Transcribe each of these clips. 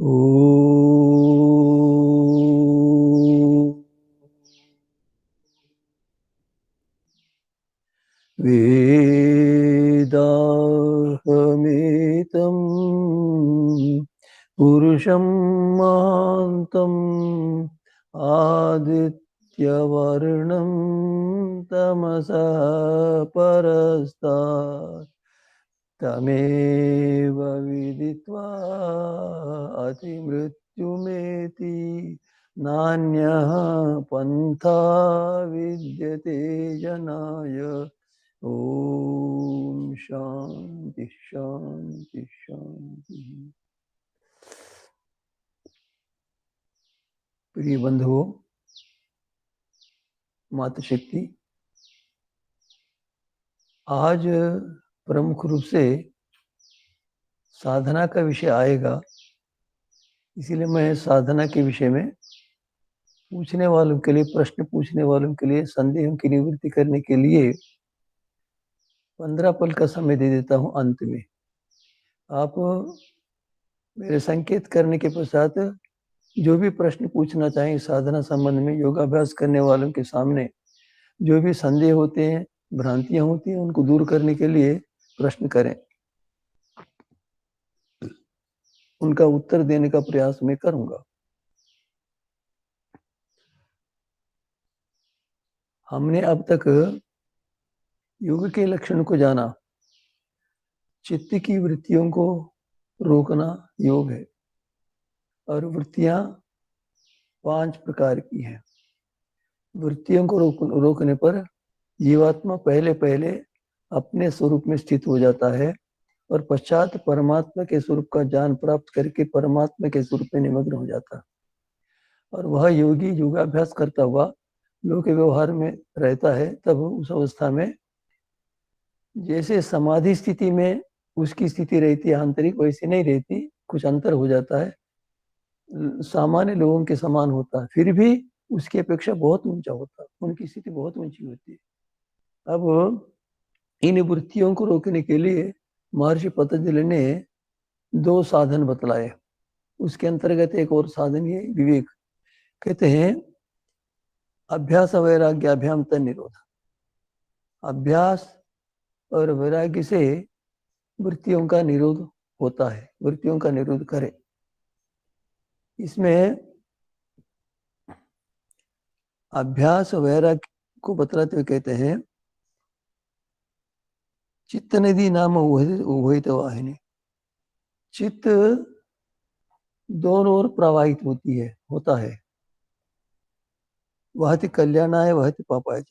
ओ वेदाहमेतं पुरुषं महान्तं आदित्यवर्णं तमसः परस्तात् तमेव विदित्वा अतिमृत्युमेति नान्यः पन्था विद्यते जनाय। ओम शांति शांति शांति। प्रिय बंधुओं, मातृशक्ति, आज प्रमुख रूप से साधना का विषय आएगा, इसीलिए मैं साधना के विषय में पूछने वालों के लिए, प्रश्न पूछने वालों के लिए, संदेहों की निवृत्ति करने के लिए 15 पल का समय दे देता हूं। अंत में आप मेरे संकेत करने के पश्चात जो भी प्रश्न पूछना चाहें साधना संबंध में, योगाभ्यास करने वालों के सामने जो भी संदेह होते हैं, भ्रांतियां होती हैं, उनको दूर करने के लिए प्रश्न करें, उनका उत्तर देने का प्रयास मैं करूंगा। हमने अब तक योग के लक्षण को जाना। चित्त की वृत्तियों को रोकना योग है, और वृत्तियां 5 प्रकार की हैं। वृत्तियों को रोकने पर जीवात्मा पहले पहले अपने स्वरूप में स्थित हो जाता है और पश्चात परमात्मा के स्वरूप का ज्ञान प्राप्त करके परमात्मा के स्वरूप में निमग्न हो जाता है। और वह योगी योगाभ्यास करता हुआ लोक व्यवहार में रहता है। तब उस अवस्था में जैसे समाधि स्थिति में उसकी स्थिति रहती है आंतरिक, वैसी नहीं रहती, कुछ अंतर हो जाता है, सामान्य लोगों के समान होता है, फिर भी उसकी अपेक्षा बहुत ऊंचा होता है, उनकी स्थिति बहुत ऊंची होती है। अब इन वृत्तियों को रोकने के लिए महर्षि पतंजलि ने 2 साधन बतलाए। उसके अंतर्गत एक और साधन ये विवेक। कहते हैं अभ्यास वैराग्याभ्याम तन निरोध। अभ्यास और वैराग्य से वृत्तियों का निरोध होता है, वृत्तियों का निरोध करें। इसमें अभ्यास वैराग्य को बतलाते हुए कहते हैं चित्त नदी नाम उभयित वाहिनी। चित्त दोनों ओर प्रवाहित होता है। वहति कल्याणाय वहति पापाय।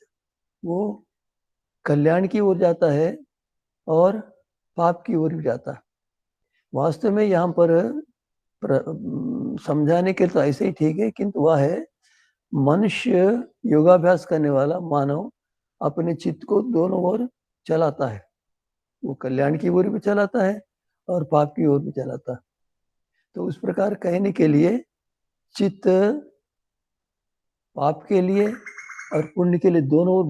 वो कल्याण की ओर जाता है और पाप की ओर भी जाता है। वास्तव में यहाँ पर समझाने के तो ऐसे ही ठीक है, किंतु वह है मनुष्य योगाभ्यास करने वाला मानव अपने चित्त को दोनों ओर चलाता है। वो कल्याण की ओर भी चलाता है और पाप की ओर भी चलाता है। तो उस प्रकार कहने के लिए चित्त पाप के लिए और पुण्य के लिए दोनों ओर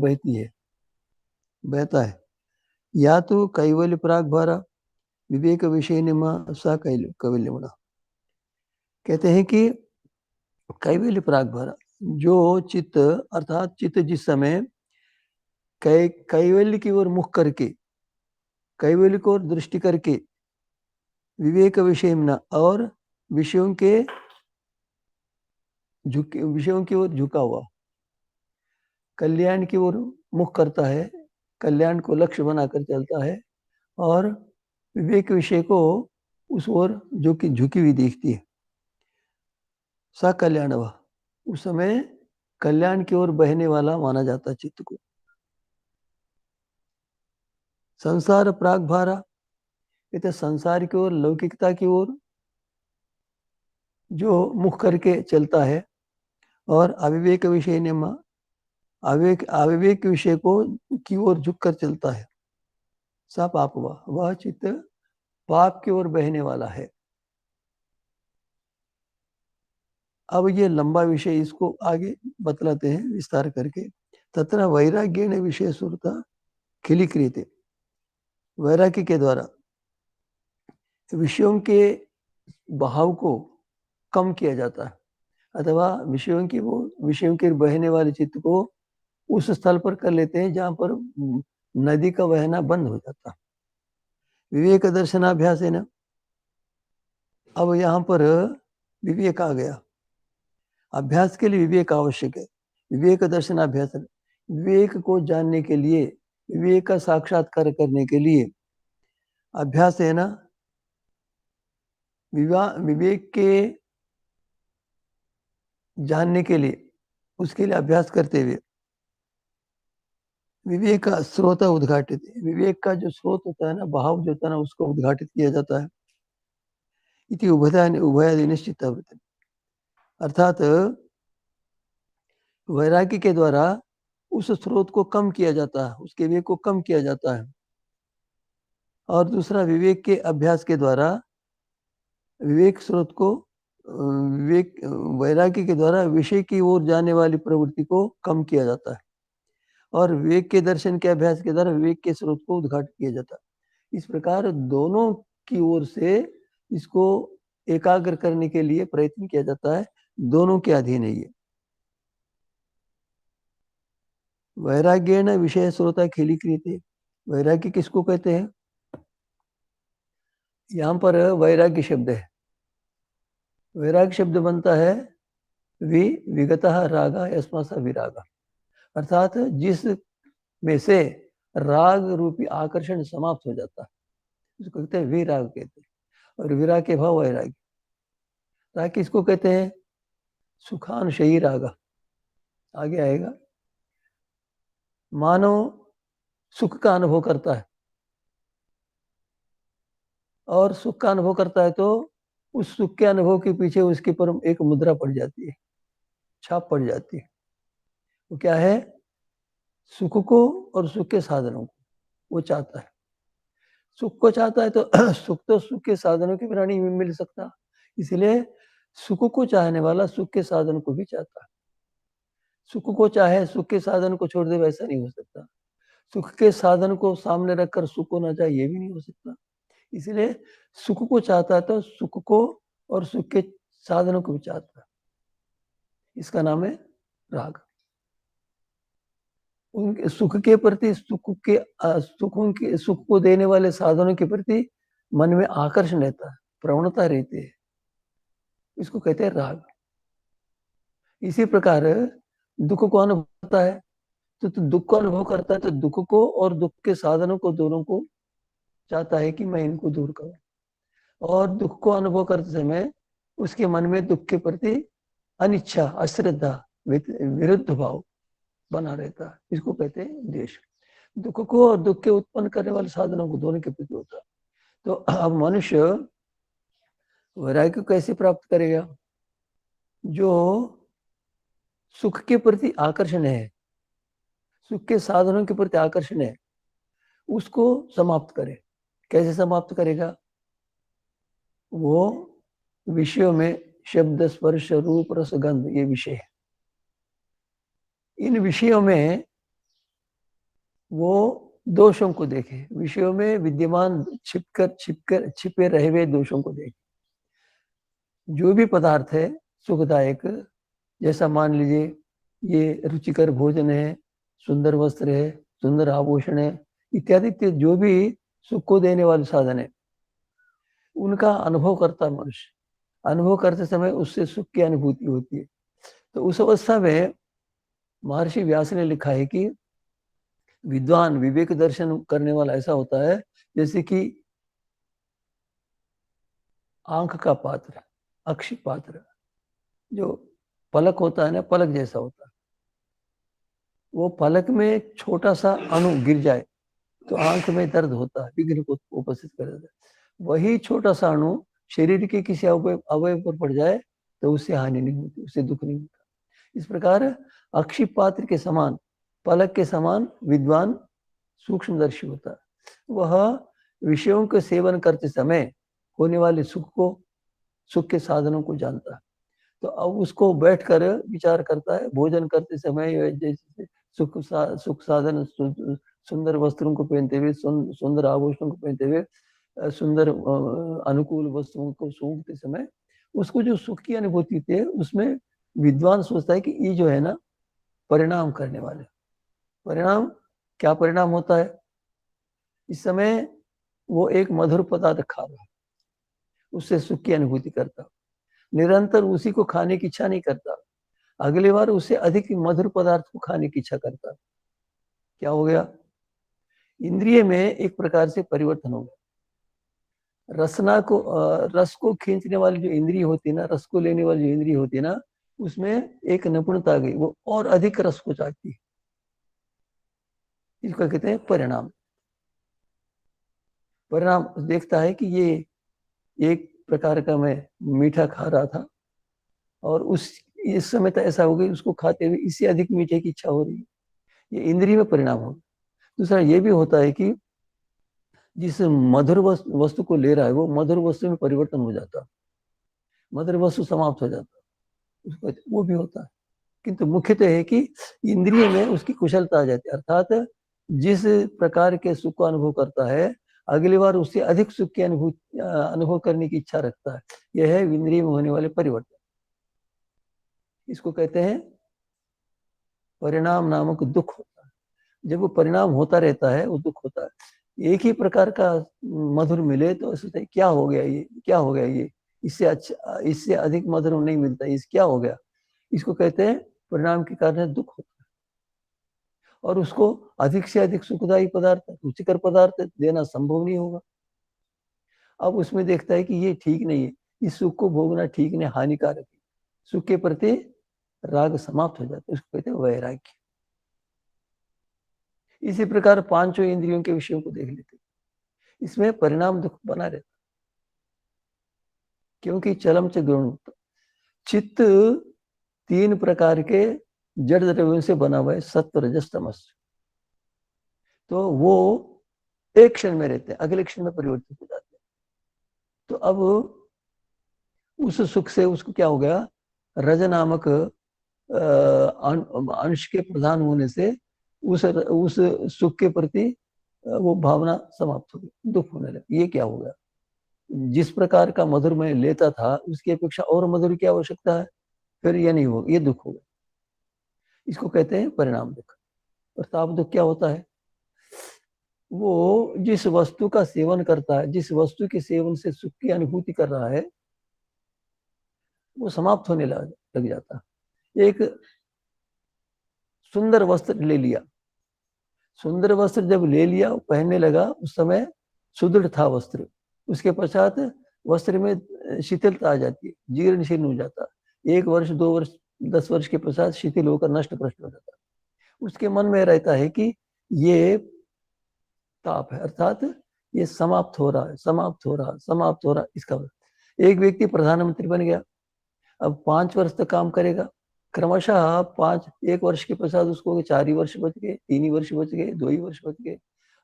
बहता है। या तो कैवल्य प्राग भारा विवेक विषय निमा सा कैवल्य मुना। कहते हैं कि कैवल्य प्राग भारा, जो चित्त अर्थात चित्त जिस समय कैवल्य की ओर मुख करके, कैवल्य को दृष्टि करके, विवेक विषय में और विषयों की ओर झुका हुआ, कल्याण की ओर मुख करता है, कल्याण को लक्ष्य बनाकर चलता है, और विवेक विषय को उस ओर जो कि झुकी हुई देखती है, सा कल्याण वह, उस समय कल्याण की ओर बहने वाला माना जाता चित्त को। संसार प्राग भारा, कहते संसार की ओर, लौकिकता की ओर जो मुख करके चलता है, और अविवेक विषय ने अविवेक विषय को की ओर झुककर चलता है, सा पाप वह चित्त पाप की ओर बहने वाला है। अब ये लंबा विषय, इसको आगे बतलाते हैं विस्तार करके। तत्र वैराग्येण विषय सुरता खिलीक्रियते। वैराग्य के द्वारा विषयों के भाव को कम किया जाता है, अथवा विषयों के बहने वाले चित्त को उस स्थल पर कर लेते हैं जहां पर नदी का बहना बंद हो जाता। विवेक दर्शनाभ्यास है ना। अब यहाँ पर विवेक आ गया। अभ्यास के लिए विवेक आवश्यक है। विवेक दर्शनाभ्यास, विवेक को जानने के लिए, विवेक का साक्षात्कार करने के लिए अभ्यास है ना। विवेक के जानने के लिए, उसके लिए अभ्यास करते हुए विवेक का स्रोत उद्घाटित, विवेक का जो स्रोत होता है ना, भाव जो होता है ना, उसको उद्घाटित किया जाता है। इति उभयादि निश्चित, अर्थात वैराग्य के द्वारा उस स्रोत को कम किया जाता है, उसके विवेक को कम किया जाता है। और दूसरा, विवेक के अभ्यास के द्वारा विवेक स्रोत को, विवेक वैराग्य के द्वारा विषय की ओर जाने वाली प्रवृत्ति को कम किया जाता है। और विवेक के दर्शन के अभ्यास के द्वारा विवेक के स्रोत को उद्घाटित किया जाता है। इस प्रकार दोनों की ओर से इसको एकाग्र करने के लिए प्रयत्न किया जाता है, दोनों के अधीन है ये। वैराग्येण विषय श्रोता खिलीक्रियते, वैराग्य किसको कहते हैं? यहाँ पर वैराग्य शब्द है। वैराग्य शब्द बनता है विगतः रागा यस्मासा विरागा, अर्थात जिस में से राग रूपी आकर्षण समाप्त हो जाता है, उसको कहते हैं विराग कहते हैं। और विराग के भाव वैराग्य। राग किसको कहते हैं? सुखानुशयी रागा, आगे आएगा। मानव सुख का अनुभव करता है, और सुख का अनुभव करता है तो उस सुख के अनुभव के पीछे उसके पर एक मुद्रा पड़ जाती है, छाप पड़ जाती है। वो क्या है? सुख को और सुख के साधनों को वो चाहता है। सुख को चाहता है तो सुख तो सुख के साधनों के बिना नहीं मिल सकता, इसलिए सुख को चाहने वाला सुख के साधन को भी चाहता है। सुख को चाहे सुख के साधन को छोड़ दे, वैसा नहीं हो सकता। सुख के साधन को सामने रखकर सुख को ना चाहे, ये भी नहीं हो सकता। इसलिए सुख को चाहता है तो सुख को और सुख के साधनों को भी चाहता है। इसका नाम है राग। उनके सुख के प्रति, सुख को देने वाले साधनों के प्रति मन में आकर्षण रहता है, प्रवणता रहती है, इसको कहते हैं राग। इसी प्रकार दुख को अनुभव करता है तो दुख को अनुभव करता है तो दुख को और दुख के साधनों को, दोनों को चाहता है कि मैं इनको दूर करूं। और दुख को अनुभव करते समय उसके मन में दुख के प्रति अनिच्छा, अश्रद्धा, विरुद्ध भाव बना रहता है, इसको कहते हैं द्वेष। दुख को और दुख के उत्पन्न करने वाले साधनों को, दोनों के प्रति होता है। तो अब मनुष्य वैराग्य कैसे प्राप्त करेगा? जो सुख के प्रति आकर्षण है, सुख के साधनों के प्रति आकर्षण है, उसको समाप्त करे। कैसे समाप्त करेगा? वो विषयों में शब्द, स्पर्श, रूप, रस, गंध, ये विषय है। इन विषयों में वो दोषों को देखे, विषयों में विद्यमान छिपे रहे हुए दोषों को देखे। जो भी पदार्थ है सुखदायक, जैसा मान लीजिए ये रुचिकर भोजन है, सुंदर वस्त्र है, सुंदर आभूषण है, इत्यादि जो भी सुख को देने वाले साधन है, उनका अनुभव करता मनुष्य। अनुभव करते समय उससे सुख की अनुभूति होती है। तो उस अवस्था में महर्षि व्यास ने लिखा है कि विद्वान, विवेक दर्शन करने वाला ऐसा होता है जैसे कि आंख का पात्र, अक्षि पात्र, जो पलक होता है ना, पलक जैसा होता है। वो पलक में छोटा सा अणु गिर जाए तो आंख में दर्द होता है, विघ्न को उपस्थित कर देता है। वही छोटा सा अणु शरीर के किसी अवयव पर पड़ जाए तो उससे हानि नहीं होती, उससे दुख नहीं होता। इस प्रकार अक्षि पात्र के समान, पलक के समान विद्वान सूक्ष्मदर्शी होता है। वह विषयों के सेवन करते समय होने वाले सुख को, सुख के साधनों को जानता है। तो अब उसको बैठकर विचार करता है। भोजन करते समय जैसे सुख साधन, सुंदर वस्त्रों को पहनते हुए, सुंदर आभूषणों को पहनते हुए, सुंदर अनुकूल वस्तुओं को सूंघते समय उसको जो सुख की अनुभूति थे उसमें विद्वान सोचता है कि ये जो है ना परिणाम करने वाले। परिणाम क्या परिणाम होता है? इस समय वो एक मधुर पदार्थ खा रहा है, उससे सुख की अनुभूति करता, निरंतर उसी को खाने की इच्छा नहीं करता, अगली बार उससे अधिक मधुर पदार्थ को खाने की इच्छा करता। क्या हो गया? इंद्रिय में एक प्रकार से परिवर्तन हो गया। रसना को रस को खींचने वाली जो इंद्रिय होती है ना, रस को लेने वाली जो इंद्रिय होती है ना, उसमें एक निपुणता आ गई, वो और अधिक रस को चाहती है। इसको कहते हैं परिणाम। परिणाम देखता है कि ये एक प्रकार का मैं मीठा खा रहा था और उस इस समय तो ऐसा हो गई, उसको खाते हुए इससे अधिक मीठे की इच्छा हो रही है। ये इंद्रिय में परिणाम हो। दूसरा ये भी होता है कि जिस मधुर वस्तु को ले रहा है वो मधुर वस्तु में परिवर्तन हो जाता, मधुर वस्तु समाप्त हो जाता, उसको वो भी होता है। किंतु मुख्य तो है कि इंद्रिय में उसकी कुशलता आ जाती है, अर्थात जिस प्रकार के सुख का अनुभव करता है अगली बार उससे अधिक सुख की अनुभव करने की इच्छा रखता है। यह है इंद्रिय में होने वाले परिवर्तन। इसको कहते हैं परिणाम नामक दुख होता है। जब वो परिणाम होता रहता है वो दुख होता है। एक ही प्रकार का मधुर मिले तो सोचते हैं क्या हो गया ये, क्या हो गया ये, इससे अच्छा इससे अधिक मधुर नहीं मिलता, इस क्या हो गया। इसको कहते हैं परिणाम के कारण दुख होता है। और उसको अधिक से अधिक सुखदायी पदार्थ, रुचिकर पदार्थ देना संभव नहीं होगा। अब उसमें देखता है कि ये ठीक नहीं है, इस सुख को भोगना ठीक नहीं, हानिकारक है। सुख के प्रति राग समाप्त हो जाता है, उसको कहते हैं वैराग्य। इसी प्रकार पांचों इंद्रियों के विषयों को देख लेते, इसमें परिणाम दुख बना रहता, क्योंकि चलम च गुण। चित्त तीन प्रकार के जड़ द्रव्यों से बना हुआ है, सत्व रजस तमस। तो वो एक क्षण में रहते हैं, अगले क्षण में परिवर्तित हो जाते हैं। तो अब उस सुख से उसको क्या हो गया, रज नामक अंश के प्रधान होने से उस सुख के प्रति वो भावना समाप्त हो गई, दुख होने लगा। ये क्या हो गया? जिस प्रकार का मधुर मैं लेता था उसकी अपेक्षा और मधुर की आवश्यकता है, फिर ये नहीं होगा, ये दुख होगा। इसको कहते हैं परिणाम दुख। प्रताप दुख क्या होता है? वो जिस वस्तु का सेवन करता है, जिस वस्तु के सेवन से सुख की अनुभूति कर रहा है, वो समाप्त होने लग जाता। एक सुंदर वस्त्र ले लिया, सुंदर वस्त्र जब ले लिया पहनने लगा, उस समय सुदृढ़ था वस्त्र, उसके पश्चात वस्त्र में शिथिलता आ जाती है, जीर्ण शीर्ण हो जाता, 1 वर्ष 2 वर्ष 10 वर्ष के पश्चात शिथिल होकर नष्ट भ्रष्ट हो जाता। उसके मन में रहता है कि ये ताप है, अर्थात ये समाप्त हो रहा है, समाप्त हो रहा, समाप्त हो रहा। इसका एक व्यक्ति प्रधानमंत्री बन गया, अब 5 वर्ष तक काम करेगा, क्रमशः 1 वर्ष के पश्चात उसको 4 ही वर्ष बच गए, 3 ही वर्ष बच गए, 2 ही वर्ष बच गए,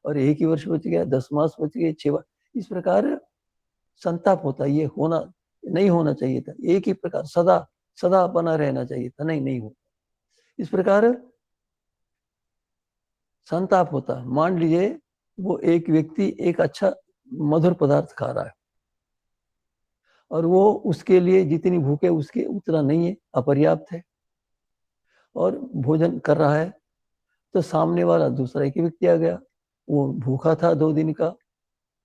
और 1 ही वर्ष बच गया, 10 मास बच गए, 6 इस प्रकार संताप होता है। ये होना नहीं होना चाहिए था, एक ही प्रकार सदा सदा बना रहना चाहिए था, नहीं हो। इस प्रकार संताप होता है। मान लीजिए वो एक व्यक्ति एक अच्छा मधुर पदार्थ खा रहा है और वो उसके लिए जितनी भूख है उसके उतना नहीं है, अपर्याप्त है, और भोजन कर रहा है। तो सामने वाला दूसरा एक व्यक्ति आ गया, वो भूखा था 2 दिन का,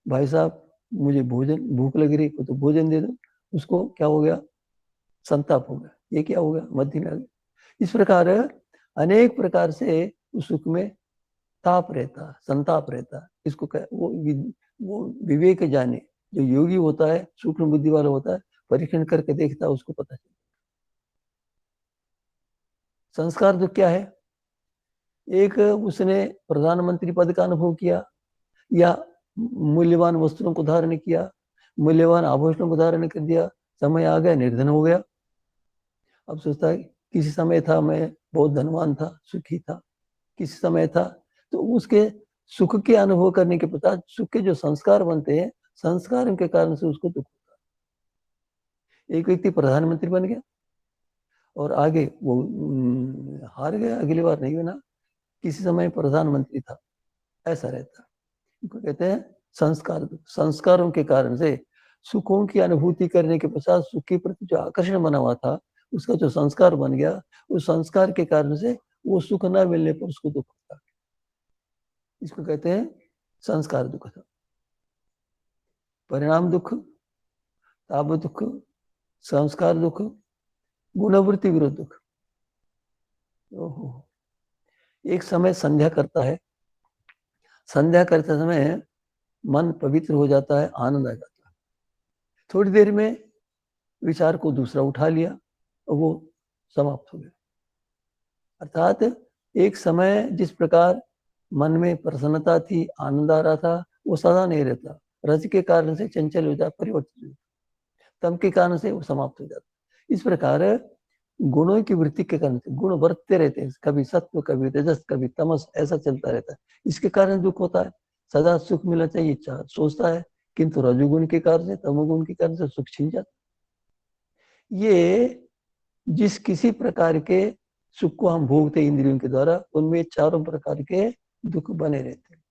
भाई साहब मुझे भूख लग रही है तो भोजन दे दो। उसको क्या हो गया? संताप हो गया। ये क्या हो गया? मध्य में आ गया। इस प्रकार अनेक प्रकार से उस सुख में ताप रहता, संताप रहता। इसको वो विवेक जाने, जो योगी होता है, सूक्ष्म बुद्धि वाला होता है, परीक्षण करके देखता है, उसको पता चलता। संस्कार तो क्या है? एक उसने प्रधानमंत्री पद का अनुभव किया, या मूल्यवान वस्त्रों को धारण किया, मूल्यवान आभूषणों को धारण कर दिया, समय आ गया निर्धन हो गया। अब सोचता है किसी समय था मैं बहुत धनवान था, सुखी था, किसी समय था, तो उसके सुख के अनुभव करने के पश्चात सुख के जो संस्कार बनते हैं, संस्कार के कारण से उसको दुख होता है। एक व्यक्ति प्रधानमंत्री बन गया और आगे वो हार गया, अगली बार नहीं बना, किसी समय प्रधानमंत्री था, ऐसा रहता। कहते हैं संस्कार। संस्कारों के कारण से सुखों की अनुभूति करने के पश्चात सुख के प्रति जो आकर्षण बना हुआ था, उसका जो संस्कार बन गया, उस संस्कार के कारण से वो सुख न मिलने पर उसको दुख होता है। इसको कहते हैं संस्कार दुख। परिणाम दुख, ताप दुख, संस्कार दुख, गुणवृत्ति विरोध दुख। ओहो, एक समय संध्या करता है, संध्या करते समय मन पवित्र हो जाता है, आनंद आ जाता है। थोड़ी देर में विचार को दूसरा उठा लिया और वो समाप्त हो गया। अर्थात एक समय जिस प्रकार मन में प्रसन्नता थी, आनंद आ रहा था, वो सदा नहीं रहता। रज के कारण से चंचल हो जाता, परिवर्तित हो जाता, तम के कारण से वो समाप्त हो जाता। इस प्रकार गुणों की वृत्ति के कारण से गुण बढ़ते रहते हैं, कभी सत्व, कभी रजस, कभी तमस, ऐसा चलता रहता है। इसके कारण दुख होता है। सदा सुख मिलना चाहिए सोचता है, किंतु रजोगुण के कारण से, तमोगुण के कारण से सुख छिन जाता। ये जिस किसी प्रकार के सुख को हम भोगते इंद्रियों के द्वारा, उनमें चारों प्रकार के दुख बने रहते हैं।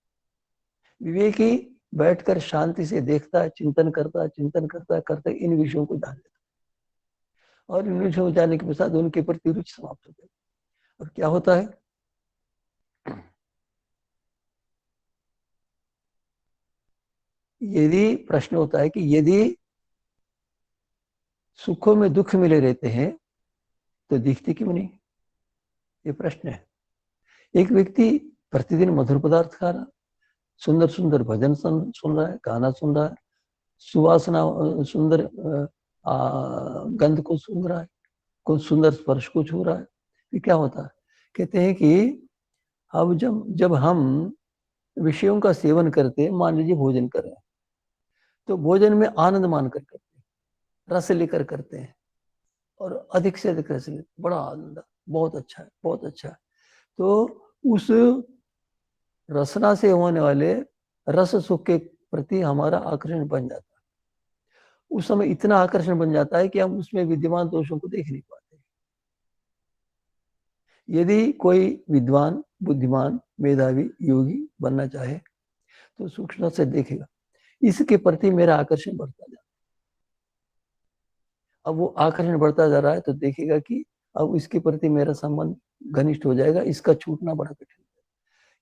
विवेकी बैठकर शांति से देखता है, चिंतन करता है, चिंतन करता है, करते इन विषयों को जान लेता है, और इन विषयों को जानने के पश्चात उनके प्रति रुचि समाप्त हो गई। और क्या होता है, यदि प्रश्न होता है कि यदि सुखों में दुख मिले रहते हैं तो दिखते क्यों नहीं, ये प्रश्न है। एक व्यक्ति प्रतिदिन मधुर पदार्थ खा रहा, सुंदर सुंदर भजन सुन रहा है, गाना सुन रहा है, सुवासना सुंदर गंध को सूंघ रहा है, कुछ सुंदर स्पर्श को छू रहा है, ये क्या होता है? कहते हैं कि अब जब हम विषयों का सेवन करते हैं, मान लीजिए भोजन कर रहे हैं, तो भोजन में आनंद मानकर करते हैं, रस लेकर करते हैं, और अधिक से अधिक रस लेते, बड़ा आनंद, बहुत अच्छा है, बहुत अच्छा है। तो उस रसना से होने वाले रस सुख के प्रति हमारा आकर्षण बन जाता है। उस समय इतना आकर्षण बन जाता है कि हम उसमें विद्यमान दोषों को देख नहीं पाते। यदि कोई विद्वान, बुद्धिमान, मेधावी, योगी बनना चाहे तो सूक्ष्म से देखेगा, इसके प्रति मेरा आकर्षण बढ़ता जा रहा है। अब वो आकर्षण बढ़ता जा रहा है तो देखेगा कि अब इसके प्रति मेरा संबंध घनिष्ठ हो जाएगा, इसका छूटना बड़ा कठिन है।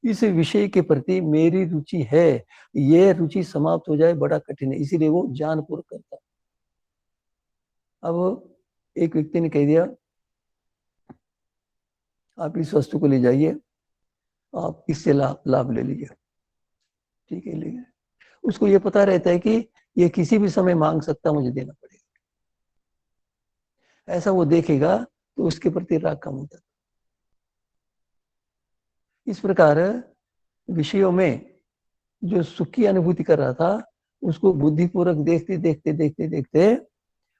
इस विषय के प्रति मेरी रुचि है, ये रुचि समाप्त हो जाए बड़ा कठिन है, इसीलिए वो ज्ञानपूर्वक करता। अब एक व्यक्ति ने कह दिया आप इस वस्तु को ले जाइए, आप इससे लाभ ले लीजिए, ठीक है, ले गए। उसको ये पता रहता है कि ये किसी भी समय मांग सकता, मुझे देना पड़ेगा। ऐसा वो देखेगा तो उसके प्रति राग कम हो जाता। इस प्रकार विषयों में जो सुख की अनुभूति कर रहा था, उसको बुद्धिपूर्वक देखते देखते देखते देखते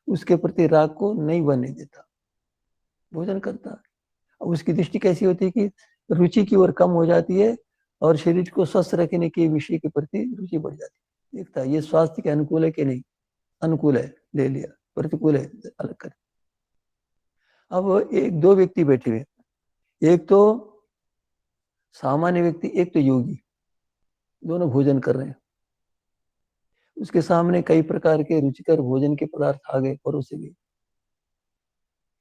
उसके प्रति राग को नहीं बनने देता, भोजन करता। अब उसकी दृष्टि कैसी होती है कि रुचि की ओर कम हो जाती है, और शरीर को स्वस्थ रखने के विषय के प्रति रुचि बढ़ जाती है। देखता है ये स्वास्थ्य के अनुकूल है कि नहीं, अनुकूल है, ले लिया, प्रतिकूल है, अलग कर। अब एक दो व्यक्ति बैठे हुए, एक तो सामान्य व्यक्ति, एक तो योगी, दोनों भोजन कर रहे हैं। उसके सामने कई प्रकार के रुचिकर भोजन के पदार्थ आ गए, परोसे गए।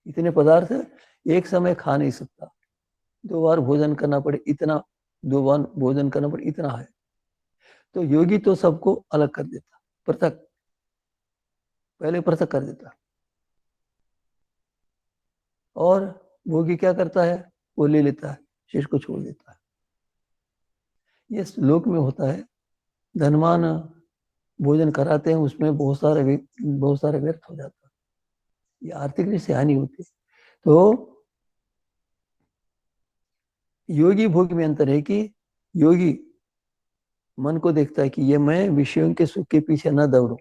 इतने पदार्थ एक समय खा नहीं सकता, 2 बार भोजन करना पड़े, इतना 2 बार भोजन करना पड़े, इतना है। तो योगी तो सबको अलग कर देता, पृथक, पहले पृथक कर देता। और भोगी क्या करता है, वो ले लेता है, शेष को छोड़ देता है। ये श्लोक में होता है। धनवान भोजन कराते हैं, उसमें बहुत सारे व्यर्थ हो जाता है, ये आर्थिक रूप से हानि होती है। तो योगी भोग में अंतर है कि योगी मन को देखता है कि ये मैं विषयों के सुख के पीछे न दौड़ूं,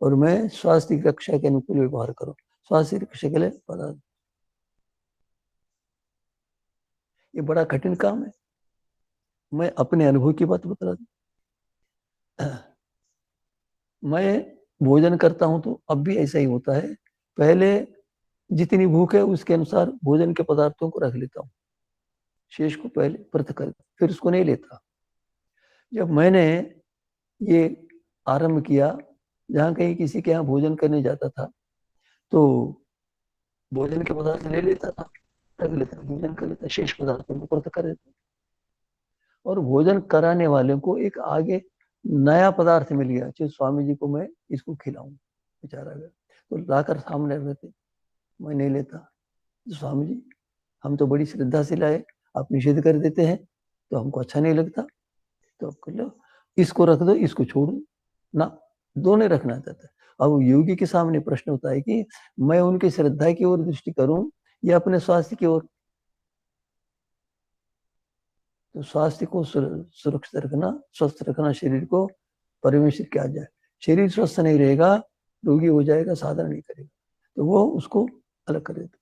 और मैं स्वास्थ्य की रक्षा के अनुकूल व्यवहार करूं, स्वास्थ्य की रक्षा के लिए पदार्थ। ये बड़ा कठिन काम है। मैं अपने अनुभव की बात बता दूं, मैं भोजन करता हूं तो अब भी ऐसा ही होता है। पहले जितनी भूख है उसके अनुसार भोजन के पदार्थों को रख लेता हूँ, शेष को पहले पृथक कर, फिर उसको नहीं लेता। जब मैंने ये आरंभ किया, जहाँ कहीं किसी के यहाँ भोजन करने जाता था तो भोजन के पदार्थ ले लेता था, रख लेता, भोजन कर लेता, शेष पदार्थों को ऊपर तक कर देता, और भोजन कराने वाले को एक आगे नया पदार्थ मिल गया, जो स्वामी जी को मैं इसको खिलाऊं, बेचारा गया तो लाकर सामने रहते, मैं नहीं लेता, तो स्वामी जी हम तो बड़ी श्रद्धा से लाए, आप निषेध कर देते हैं तो हमको अच्छा नहीं लगता, तो आप कर लो, इसको रख दो, इसको छोड़ दो ना, दोनों रखना चाहता है। अब योगी के सामने प्रश्न होता है कि मैं उनकी श्रद्धा की ओर दृष्टि करूं या अपने स्वास्थ्य की ओर। तो स्वास्थ्य को सुरक्षित रखना, स्वस्थ रखना शरीर को परमेश्वर की आज्ञा है। शरीर स्वस्थ नहीं रहेगा, रोगी हो जाएगा, साधना नहीं करेगा, तो वो उसको अलग कर देता।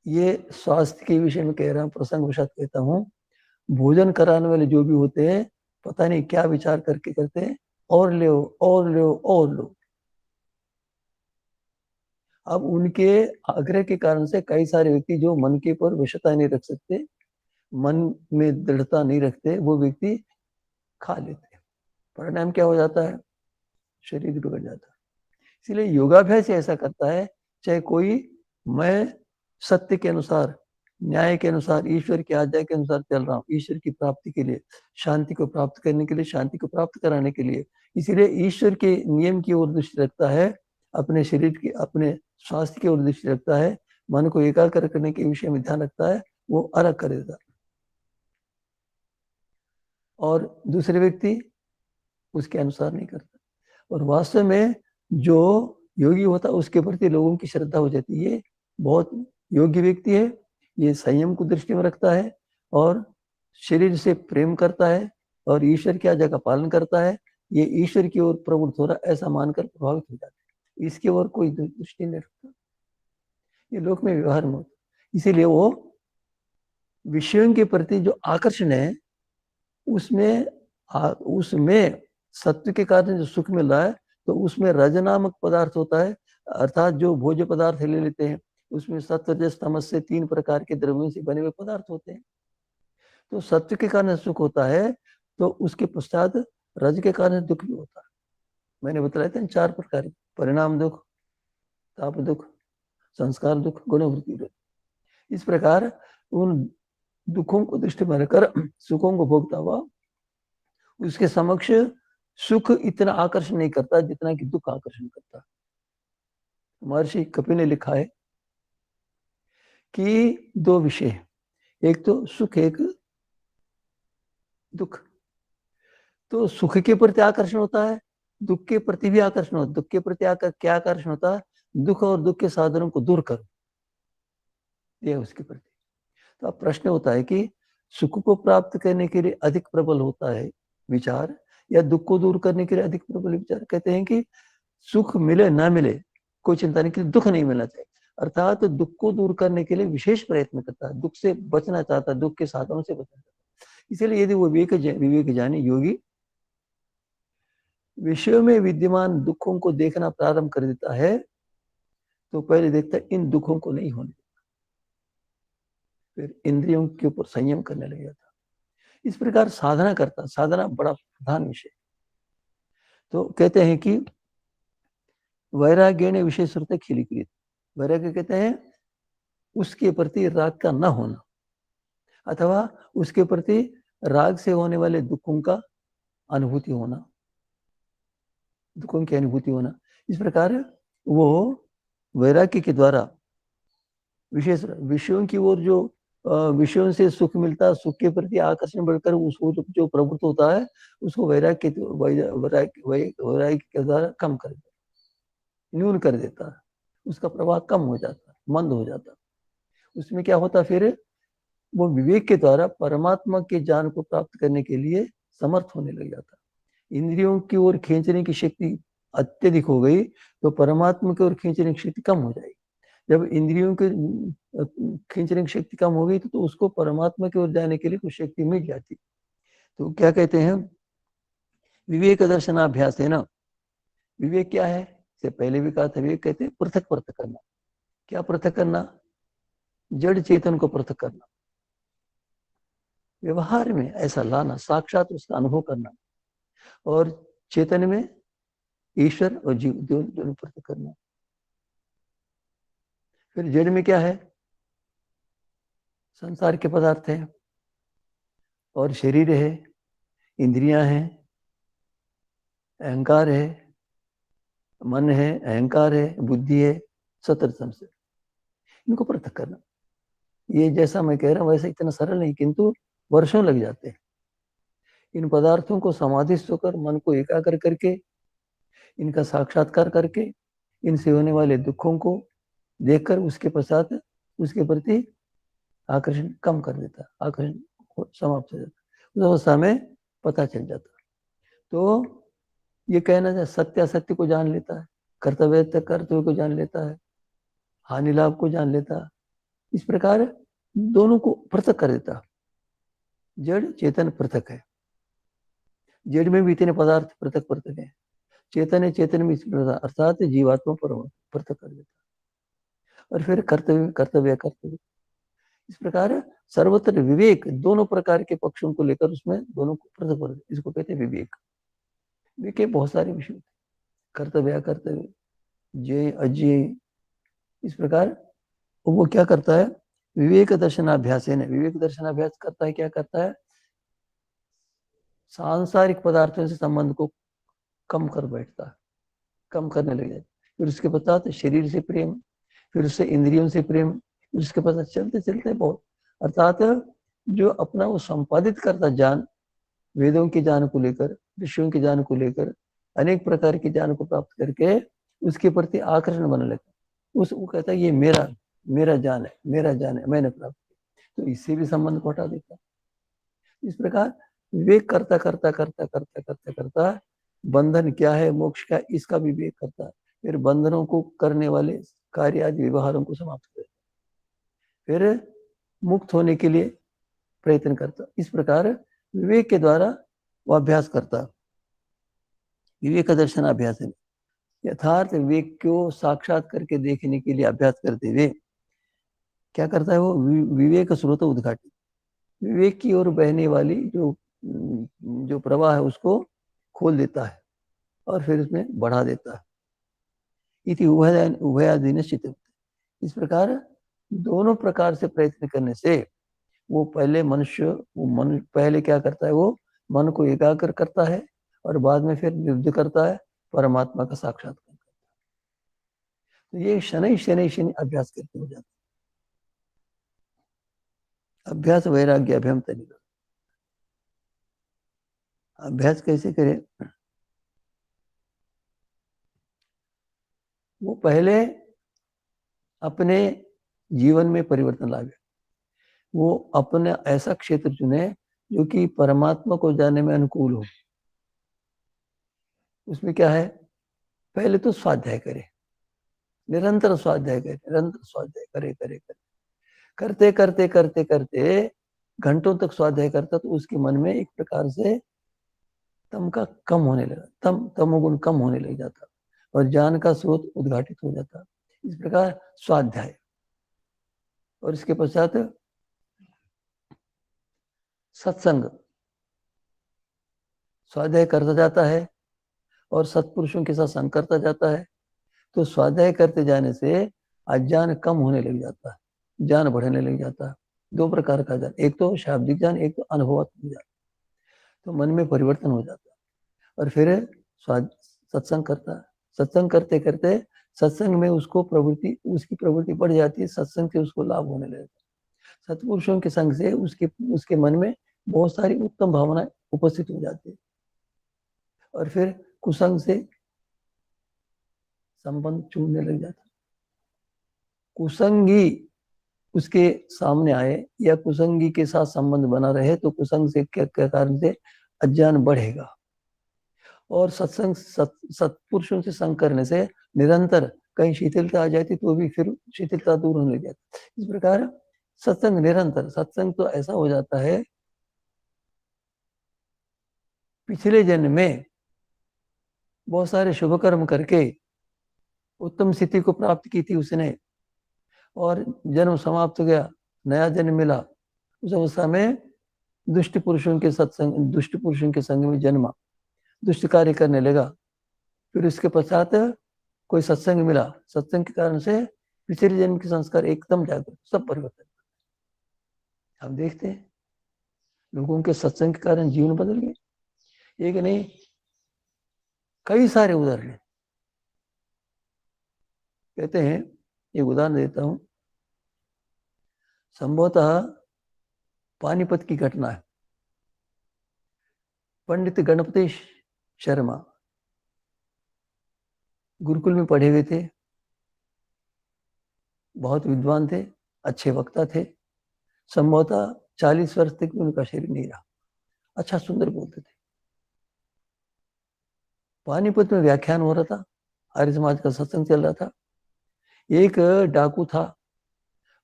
ये स्वास्थ्य के विषय में कह रहा हूँ, प्रसंग वशात कहता हूँ। भोजन कराने वाले जो भी होते हैं, पता नहीं क्या विचार करके करते हैं, और लो और लो और लो। अब उनके आग्रह के कारण से कई सारे व्यक्ति जो मन के ऊपर वशता नहीं रख सकते, मन में दृढ़ता नहीं रखते, वो व्यक्ति खा लेते हैं। परिणाम क्या हो जाता है? शरीर बिगड़ जाता है। इसलिए योगाभ्यास ऐसा करता है, चाहे कोई, मैं सत्य के अनुसार, न्याय के अनुसार, ईश्वर की आज्ञा के अनुसार चल रहा हूँ, ईश्वर की प्राप्ति के लिए, शांति को प्राप्त करने के लिए, शांति को प्राप्त कराने के लिए, इसीलिए ईश्वर के नियम की ओर दृष्टि रखता है, अपने शरीर की, अपने स्वास्थ्य की ओर दृष्टि रखता है, मन को एकाग्र करने के विषय में ध्यान रखता है, वो अलग कर देता। और दूसरे व्यक्ति उसके अनुसार नहीं करता, और वास्तव में जो योगी होता है उसके प्रति लोगों की श्रद्धा हो जाती है, ये बहुत योग्य व्यक्ति है, ये संयम को दृष्टि में रखता है, और शरीर से प्रेम करता है, और ईश्वर की आज्ञा का पालन करता है, ये ईश्वर की ओर प्रवृत्त हो रहा ऐसा मानकर प्रभावित हो जाता है, इसकी ओर कोई दृष्टि नहीं रखता। ये लोक में व्यवहार में होता, इसीलिए वो विषयों के प्रति जो आकर्षण है, उसमें उसमें सत्य के कारण जो सुख मिल रहा है, तो उसमें रज नामक पदार्थ होता है, अर्थात जो भोज्य पदार्थ ले लेते हैं, उसमें सत्व रजस तमस से 3 प्रकार के द्रव्यों से बने हुए पदार्थ होते हैं। तो सत्य के कारण सुख होता है, तो उसके पश्चात रज के कारण दुख भी होता है। मैंने बताया था 4 प्रकार, परिणाम दुख, ताप दुख, संस्कार दुख, गुणवृत्ति दुख। इस प्रकार उन दुखों को दृष्टि में रखकर सुखों को भोगता हुआ, उसके समक्ष सुख इतना आकर्षण नहीं करता जितना कि दुख आकर्षण करता। महर्षि कपिल ने लिखा है कि 2 विषय, एक तो सुख, एक दुख। तो सुख के प्रति आकर्षण होता है, दुख के प्रति भी आकर्षण होता है। दुख के प्रति क्या आकर्षण होता है? दुख और दुख के साधनों को दूर करो, यह उसके प्रति। तो अब प्रश्न होता है कि सुख को प्राप्त करने के लिए अधिक प्रबल होता है विचार, या दुख को दूर करने के लिए अधिक प्रबल विचार? कहते हैं कि सुख मिले ना मिले कोई चिंता नहीं, कि दुख नहीं मिलना चाहिए, अर्थात दुख को दूर करने के लिए विशेष प्रयत्न करता है, दुख से बचना चाहता है, दुख के साधनों से बचना चाहता है। इसलिए यदि वो विवेक जाने योगी विषयों में विद्यमान दुखों को देखना प्रारंभ कर देता है, तो पहले देखता है इन दुखों को नहीं होने, फिर इंद्रियों के ऊपर संयम करने लग जाता। इस प्रकार साधना करता, साधना बड़ा प्रधान विषय। तो कहते हैं कि वैराग्य ने विषय श्रुत खिलीकृत, वैराग्य कहते हैं उसके प्रति राग का न होना, अथवा उसके प्रति राग से होने वाले दुखों का अनुभूति होना, दुखों की अनुभूति होना। इस प्रकार वो वैराग्य के द्वारा विशेष विषयों की ओर, जो विषयों से सुख मिलता है, सुख के प्रति आकर्षण बढ़कर उसको जो प्रवृत्त होता है, उसको वैराग्य के द्वारा कम कर देता, न्यून कर देता है, उसका प्रभाव कम हो जाता, मंद हो जाता। उसमें क्या होता, फिर वो विवेक के द्वारा परमात्मा के ज्ञान को प्राप्त करने के लिए समर्थ होने लग जाता। इंद्रियों की ओर खींचने की शक्ति अत्यधिक हो गई तो परमात्मा की ओर खींचने की शक्ति कम हो जाएगी। जब इंद्रियों की खींचने की शक्ति कम हो गई तो उसको परमात्मा की ओर जाने के लिए कुछ शक्ति मिल जाती। तो क्या कहते हैं, विवेक दर्शनाभ्यास है ना। विवेक क्या है, से पहले भी कहा था, विवेक कहते हैं पृथक पृथक करना। क्या पृथक करना? जड़ चेतन को पृथक करना, व्यवहार में ऐसा लाना, साक्षात उसका अनुभव करना, और चेतन में ईश्वर और जीव दोनों पृथक करना। फिर जड़ में क्या है? संसार के पदार्थ है और शरीर है, इंद्रियां हैं, अहंकार है, मन है, अहंकार है, बुद्धि है, सतर संशय, इनको पृथक करना। ये जैसा मैं कह रहा हूं वैसे इतना सरल नहीं, किंतु वर्षों लग जाते हैं। इन पदार्थों को समाधिस्थ होकर मन को एकाग्र करके, इनका साक्षात्कार करके, इनसे होने वाले दुखों को देखकर उसके पश्चात उसके प्रति आकर्षण कम कर देता, आकर्षण समाप्त हो जाता, उस अवस्था में पता चल जाता। तो ये कहना चाहिए सत्य असत्य को जान लेता है, कर्तव्य कर्तव्य को जान लेता है, हानि लाभ को जान लेता है। इस प्रकार दोनों को पृथक कर देता। जड़ चेतन पृथक है, जड़ में भी इतने पदार्थ पृथक पृथक है, चेतन है, चेतन में अर्थात जीवात्मा पर पृथक कर देता। और फिर कर्तव्य कर्तव्य कर्तव्य, इस प्रकार सर्वत्र विवेक, दोनों प्रकार के पक्षों को लेकर उसमें दोनों को पृथक कर देता। इसको कहते हैं विवेक। विवेक के बहुत सारे विषय, कर्तव्य कर्तव्य, जय अजय, इस प्रकार वो क्या करता है? विवेक दर्शनाभ्यास है। विवेक दर्शनाभ्यास करता है, क्या करता है? सांसारिक पदार्थों से संबंध को कम कर बैठता है, कम करने लग जाता। फिर उसके पश्चात शरीर से प्रेम, फिर उससे इंद्रियों से प्रेम, फिर उसके पश्चात चलते चलते बहुत, अर्थात जो अपना वो संपादित करता ज्ञान, वेदों के ज्ञान को लेकर, ऋषियों के ज्ञान को लेकर, अनेक प्रकार के ज्ञान को प्राप्त करके उसके प्रति आकर्षण बनने लगता। वो कहता है ये मेरा मेरा ज्ञान है, मेरा ज्ञान है, मैंने प्राप्त किया, तो इससे भी संबंध को हटा देता। इस प्रकार विवेक करता करता करता करता करता करता बंधन क्या है, मोक्ष क्या है, इसका विवेक करता है। फिर बंधनों को करने वाले कार्य आदि व्यवहारों को समाप्त करता, फिर मुक्त होने के लिए प्रयत्न करता। इस प्रकार विवेक के द्वारा वो अभ्यास करता। विवेक दर्शन अभ्यास है, यथार्थ विवेक को साक्षात करके देखने के लिए अभ्यास करते हुए क्या करता है? वो विवेक स्रोत उद्घाटित, विवेक की ओर बहने वाली जो प्रवाह है उसको खोल देता है और फिर उसमें बढ़ा देता है। इति उभयाधीन चित्त। इस प्रकार दोनों प्रकार से प्रयत्न करने से वो पहले मनुष्य, वो मन पहले क्या करता है? वो मन को एकाग्र करता है और बाद में फिर युद्ध करता है, परमात्मा का साक्षात्कार करता है। तो ये शनि शनि शनि अभ्यास करते हो जाता है। अभ्यास वैराग्य अभ्यम तनिक। अभ्यास कैसे करे? वो पहले अपने जीवन में परिवर्तन लावे, वो अपने ऐसा क्षेत्र चुने जो कि परमात्मा को जानने में अनुकूल हो। उसमें क्या है? पहले तो स्वाध्याय करे, निरंतर स्वाध्याय करे, निरंतर स्वाध्याय करे करे करे, करते करते करते करते घंटों तक स्वाध्याय करता, तो उसके मन में एक प्रकार से तम का कम होने लगा, तमोगुण कम होने लग जाता और ज्ञान का स्रोत उद्घाटित हो जाता। इस प्रकार स्वाध्याय, और इसके पश्चात सत्संग, स्वाध्याय करता जाता है और सत्पुरुषों के साथ संग करता जाता है। तो स्वाध्याय करते जाने से अज्ञान कम होने लग जाता है, ज्ञान बढ़ने लग जाता है। दो प्रकार का ज्ञान, एक तो शाब्दिक ज्ञान, एक तो अनुभवात्मक ज्ञान। तो मन में परिवर्तन हो जाता है और फिर सत्संग करता है। सत्संग करते करते सत्संग में उसको प्रवृत्ति, उसकी प्रवृत्ति बढ़ जाती है, सत्संग से उसको लाभ होने लगता है। सत्पुरुषों के संग से उसके मन में बहुत सारी उत्तम भावनाएं उपस्थित हो जाती है और फिर कुसंग से संबंध छूटने लग जाता। कुसंगी उसके सामने आए या कुसंगी के साथ संबंध बना रहे तो कुसंग से के कारण से अज्ञान बढ़ेगा और सत्पुरुषों से संग करने से निरंतर कहीं शिथिलता आ जाती तो भी फिर शिथिलता दूर होने लग जाती। इस प्रकार सत्संग निरंतर, सत्संग तो ऐसा हो जाता है पिछले जन्म में बहुत सारे शुभ कर्म करके उत्तम स्थिति को प्राप्त की थी उसने और जन्म समाप्त हो गया, नया जन्म मिला, उस अवस्था में दुष्ट पुरुषों के संग में जन्मा, दुष्ट कार्य करने लगा फिर उसके पश्चात कोई सत्संग मिला, सत्संग के कारण से पिछले जन्म के संस्कार एकदम जागृत, सब परिवर्तन। हम देखते हैं लोगों के सत्संग के कारण जीवन बदल गए, एक नहीं कई सारे उदाहरण। कहते हैं, एक उदाहरण देता हूं, संभवतः पानीपत की घटना है। पंडित गणपति शर्मा गुरुकुल में पढ़े हुए थे, बहुत विद्वान थे, अच्छे वक्ता थे। संभवतः 40 वर्ष तक उनका शरीर नहीं रहा, अच्छा सुंदर बोलते थे। पानीपत में व्याख्यान हो रहा था, आर्य समाज का सत्संग चल रहा था। एक डाकू था,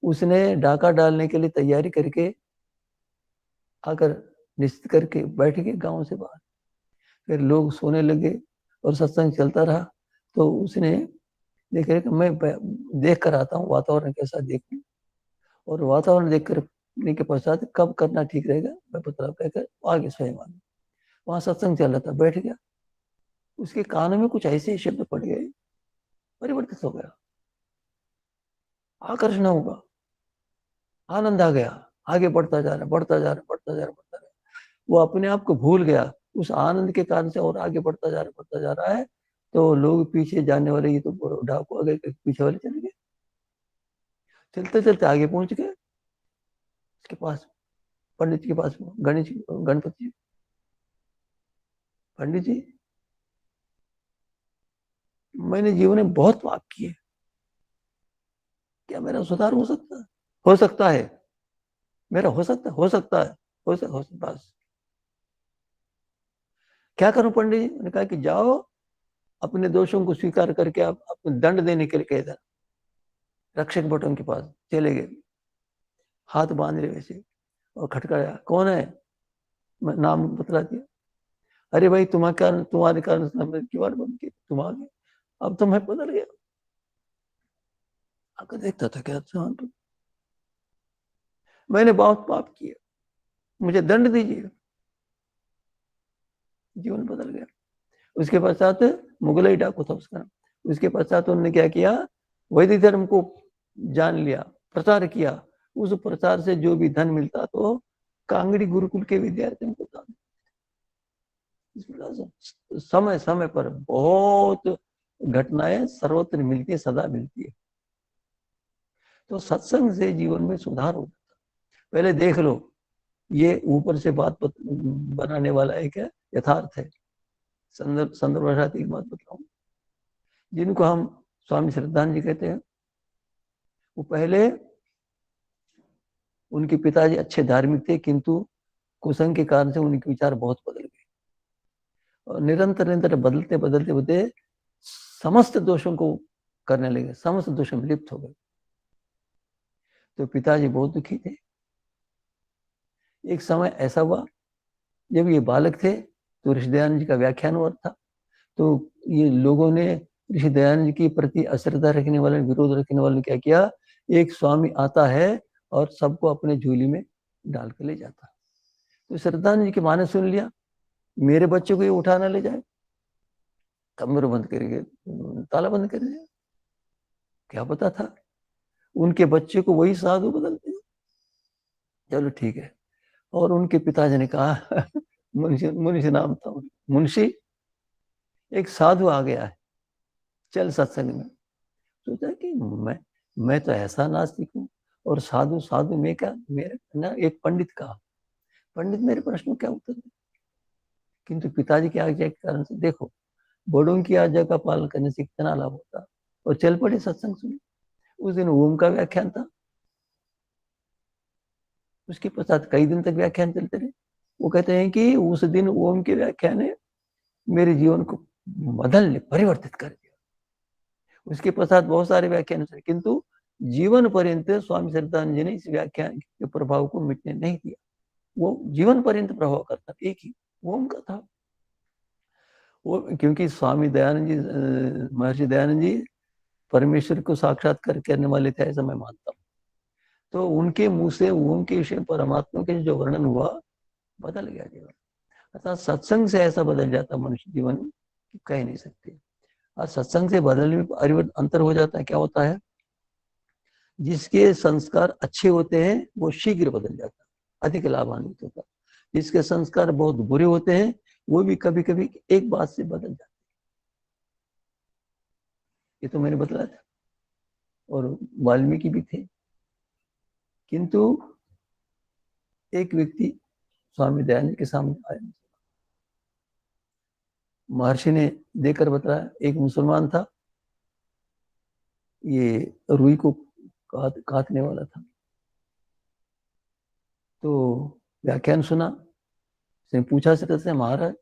उसने डाका डालने के लिए तैयारी करके आकर निश्चित करके बैठ गए गांव से बाहर। फिर लोग सोने लगे और सत्संग चलता रहा। तो उसने देखा कि मैं देख कर आता हूँ वातावरण कैसा देखूं, और वातावरण देख कर के पश्चात कब करना ठीक रहेगा मैं बता कहकर आगे स्वयं आगे वहां सत्संग चल रहा था, बैठ गया। उसके कानों में कुछ ऐसे शब्द पड़ गए, परिवर्तित हो गया, आकर्षण होगा, आनंद आ गया, आगे बढ़ता जा रहा, बढ़ता जा रहा, बढ़ता जा रहा, बढ़ता जा रहा। वो अपने आप को भूल गया उस आनंद के कारण से, और आगे बढ़ता जा रहा, बढ़ता जा रहा है। तो लोग पीछे जाने वाले, ये तो डाकू आगे पीछे वाले चले गए, चलते चलते आगे पहुंच गए उसके पास, पंडित के पास, गणेश गणपति जी। पंडित जी, मैंने जीवन में बहुत पाप किए, क्या मेरा सुधार हो सकता है? हो सकता है, मेरा हो सकता है, हो सकता है, हो सकता है। क्या करूं पंडित जी? मैंने कहा कि जाओ अपने दोषों को स्वीकार करके आप अपने दंड देने के लिए कह देना। रक्षक भट्टों के पास चले गए, हाथ बांध रहे वैसे, और खटकाया, कौन है? मैं नाम बतला दिया। अरे भाई तुम्हारे कारण किवाड़ बंद की, तुम आ गए, अब तो मैं बदल गया। आकर देखता था क्या मैंने बहुत पाप किया, मुझे दंड दीजिए। जीवन बदल गया। उसके पश्चात मुगलई डाकू था उसका नाम। उसके पश्चात उन्होंने क्या किया, वैदिक धर्म को जान लिया, प्रचार किया। उस प्रचार से जो भी धन मिलता तो कांगड़ी गुरुकुल के विद्यार्थियों को दान। समय समय पर बहुत घटनाएं सर्वत्र मिलती है, सदा मिलती है। तो सत्संग से जीवन में सुधार हो जाता। पहले देख लो, ये ऊपर से बात बनाने वाला एक यथार्थ है। संदर्भ एक बात बताऊं, जिनको हम स्वामी श्रद्धानंद जी कहते हैं, वो पहले उनके पिताजी अच्छे धार्मिक थे, किंतु कुसंग के कारण से उनके विचार बहुत बदल गए, और निरंतर निरंतर बदलते बदलते बदलते समस्त दोषों को करने लगे, समस्त दोषों में लिप्त हो गए। तो पिताजी बहुत दुखी थे। एक समय ऐसा हुआ जब ये बालक थे, तो ऋषि दयानंद जी का व्याख्यान हुआ था। तो ये लोगों ने ऋषि दयानंद जी के प्रति अश्रद्धा रखने वाले, विरोध रखने वाले ने क्या किया, एक स्वामी आता है और सबको अपने झोली में डाल के ले जाता। तो श्रद्धानंद जी की माँ ने सुन लिया, मेरे बच्चे को ये उठा ना ले जाए, कमरे बंद करेंगे, ताला बंद कर दिया। क्या पता था उनके बच्चे को वही साधु बदल दिया। चलो ठीक है। और उनके पिताजी ने कहा मुंशी, मुंशी नाम था, मुंशी एक साधु आ गया है, चल सत्संग में। सोचा कि मैं तो ऐसा नास्तिक हूँ, और साधु साधु में क्या, मेरे ना एक पंडित कहा, पंडित मेरे प्रश्नों क्या उत्तर दे। किंतु पिताजी की आज्ञा के कारण से देखो, बड़ों की आज्ञा का पालन करने से कितना लाभ होता। और चल पड़े सत्संग सुने। उस दिन ओम का व्याख्यान था, उसके पश्चात कई दिन तक व्याख्यान चलते रहे। वो कहते हैं कि उस दिन ओम के व्याख्यान ने मेरे जीवन को बदलने, परिवर्तित कर दिया। उसके पश्चात बहुत सारे व्याख्यान थे, किंतु जीवन पर्यंत स्वामी श्रद्धानंद जी ने इस व्याख्यान के प्रभाव को मिटने नहीं दिया। वो जीवन पर्यंत प्रभाव करता, एक ही ओम का था वो। क्योंकि स्वामी दयानंद जी, महर्षि दयानंद जी परमेश्वर को साक्षात्कार करने वाले थे, ऐसा मैं मानता हूँ। तो उनके मुंह से ओम के विषय, परमात्मा के जो वर्णन हुआ, बदल गया जीवन। अर्थात सत्संग से ऐसा बदल जाता मनुष्य जीवन, कह नहीं सकते। और सत्संग से बदलने में अंतर हो जाता है। क्या होता है, जिसके संस्कार अच्छे होते हैं वो शीघ्र बदल जाता है, अधिक लाभान्वित होता है। जिसके संस्कार बहुत बुरे होते हैं वो भी कभी कभी एक बात से बदल जाते हैं। ये तो मैंने बताया था, और वाल्मीकि भी थे। किंतु एक व्यक्ति स्वामी दयानंद के सामने आया, महर्षि ने देखकर बताया, एक मुसलमान था, ये रुई को काटने वाला था। तो व्याख्यान सुना, उसने पूछा से महाराज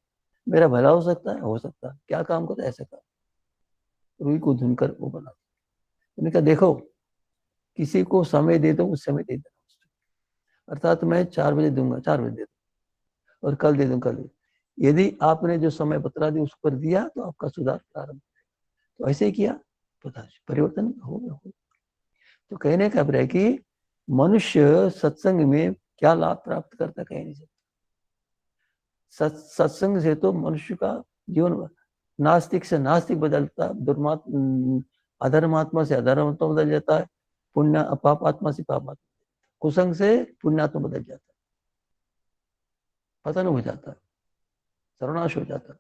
मेरा भला हो सकता है? हो सकता है। क्या काम करता है? ऐसा काम, रुई को धुनकर वो बना। उन्होंने कहा देखो, किसी को समय दे दो, उस समय दे देना, अर्थात मैं 4 बजे दूंगा, 4 बजे दे दूंगा, और कल दे दूंगा, कल दे दूंगा। यदि आपने जो समय बतला दिया उस पर दिया तो आपका सुधार प्रारंभ। तो ऐसे ही किया, पता परिवर्तन हो गया। तो कहने का अभिप्राय कि मनुष्य सत्संग में क्या लाभ प्राप्त करता कह नहीं सकता। सत्संग से तो मनुष्य का जीवन नास्तिक से नास्तिक बदलता, अधर्मात्मा से अधर्मात्मा बदल जाता है, पुण्य पापात्मा से पापात्मा, कुसंग से पुण्यात्मा बदल जाता है, पतन हो जाता है, सर्वनाश हो जाता है।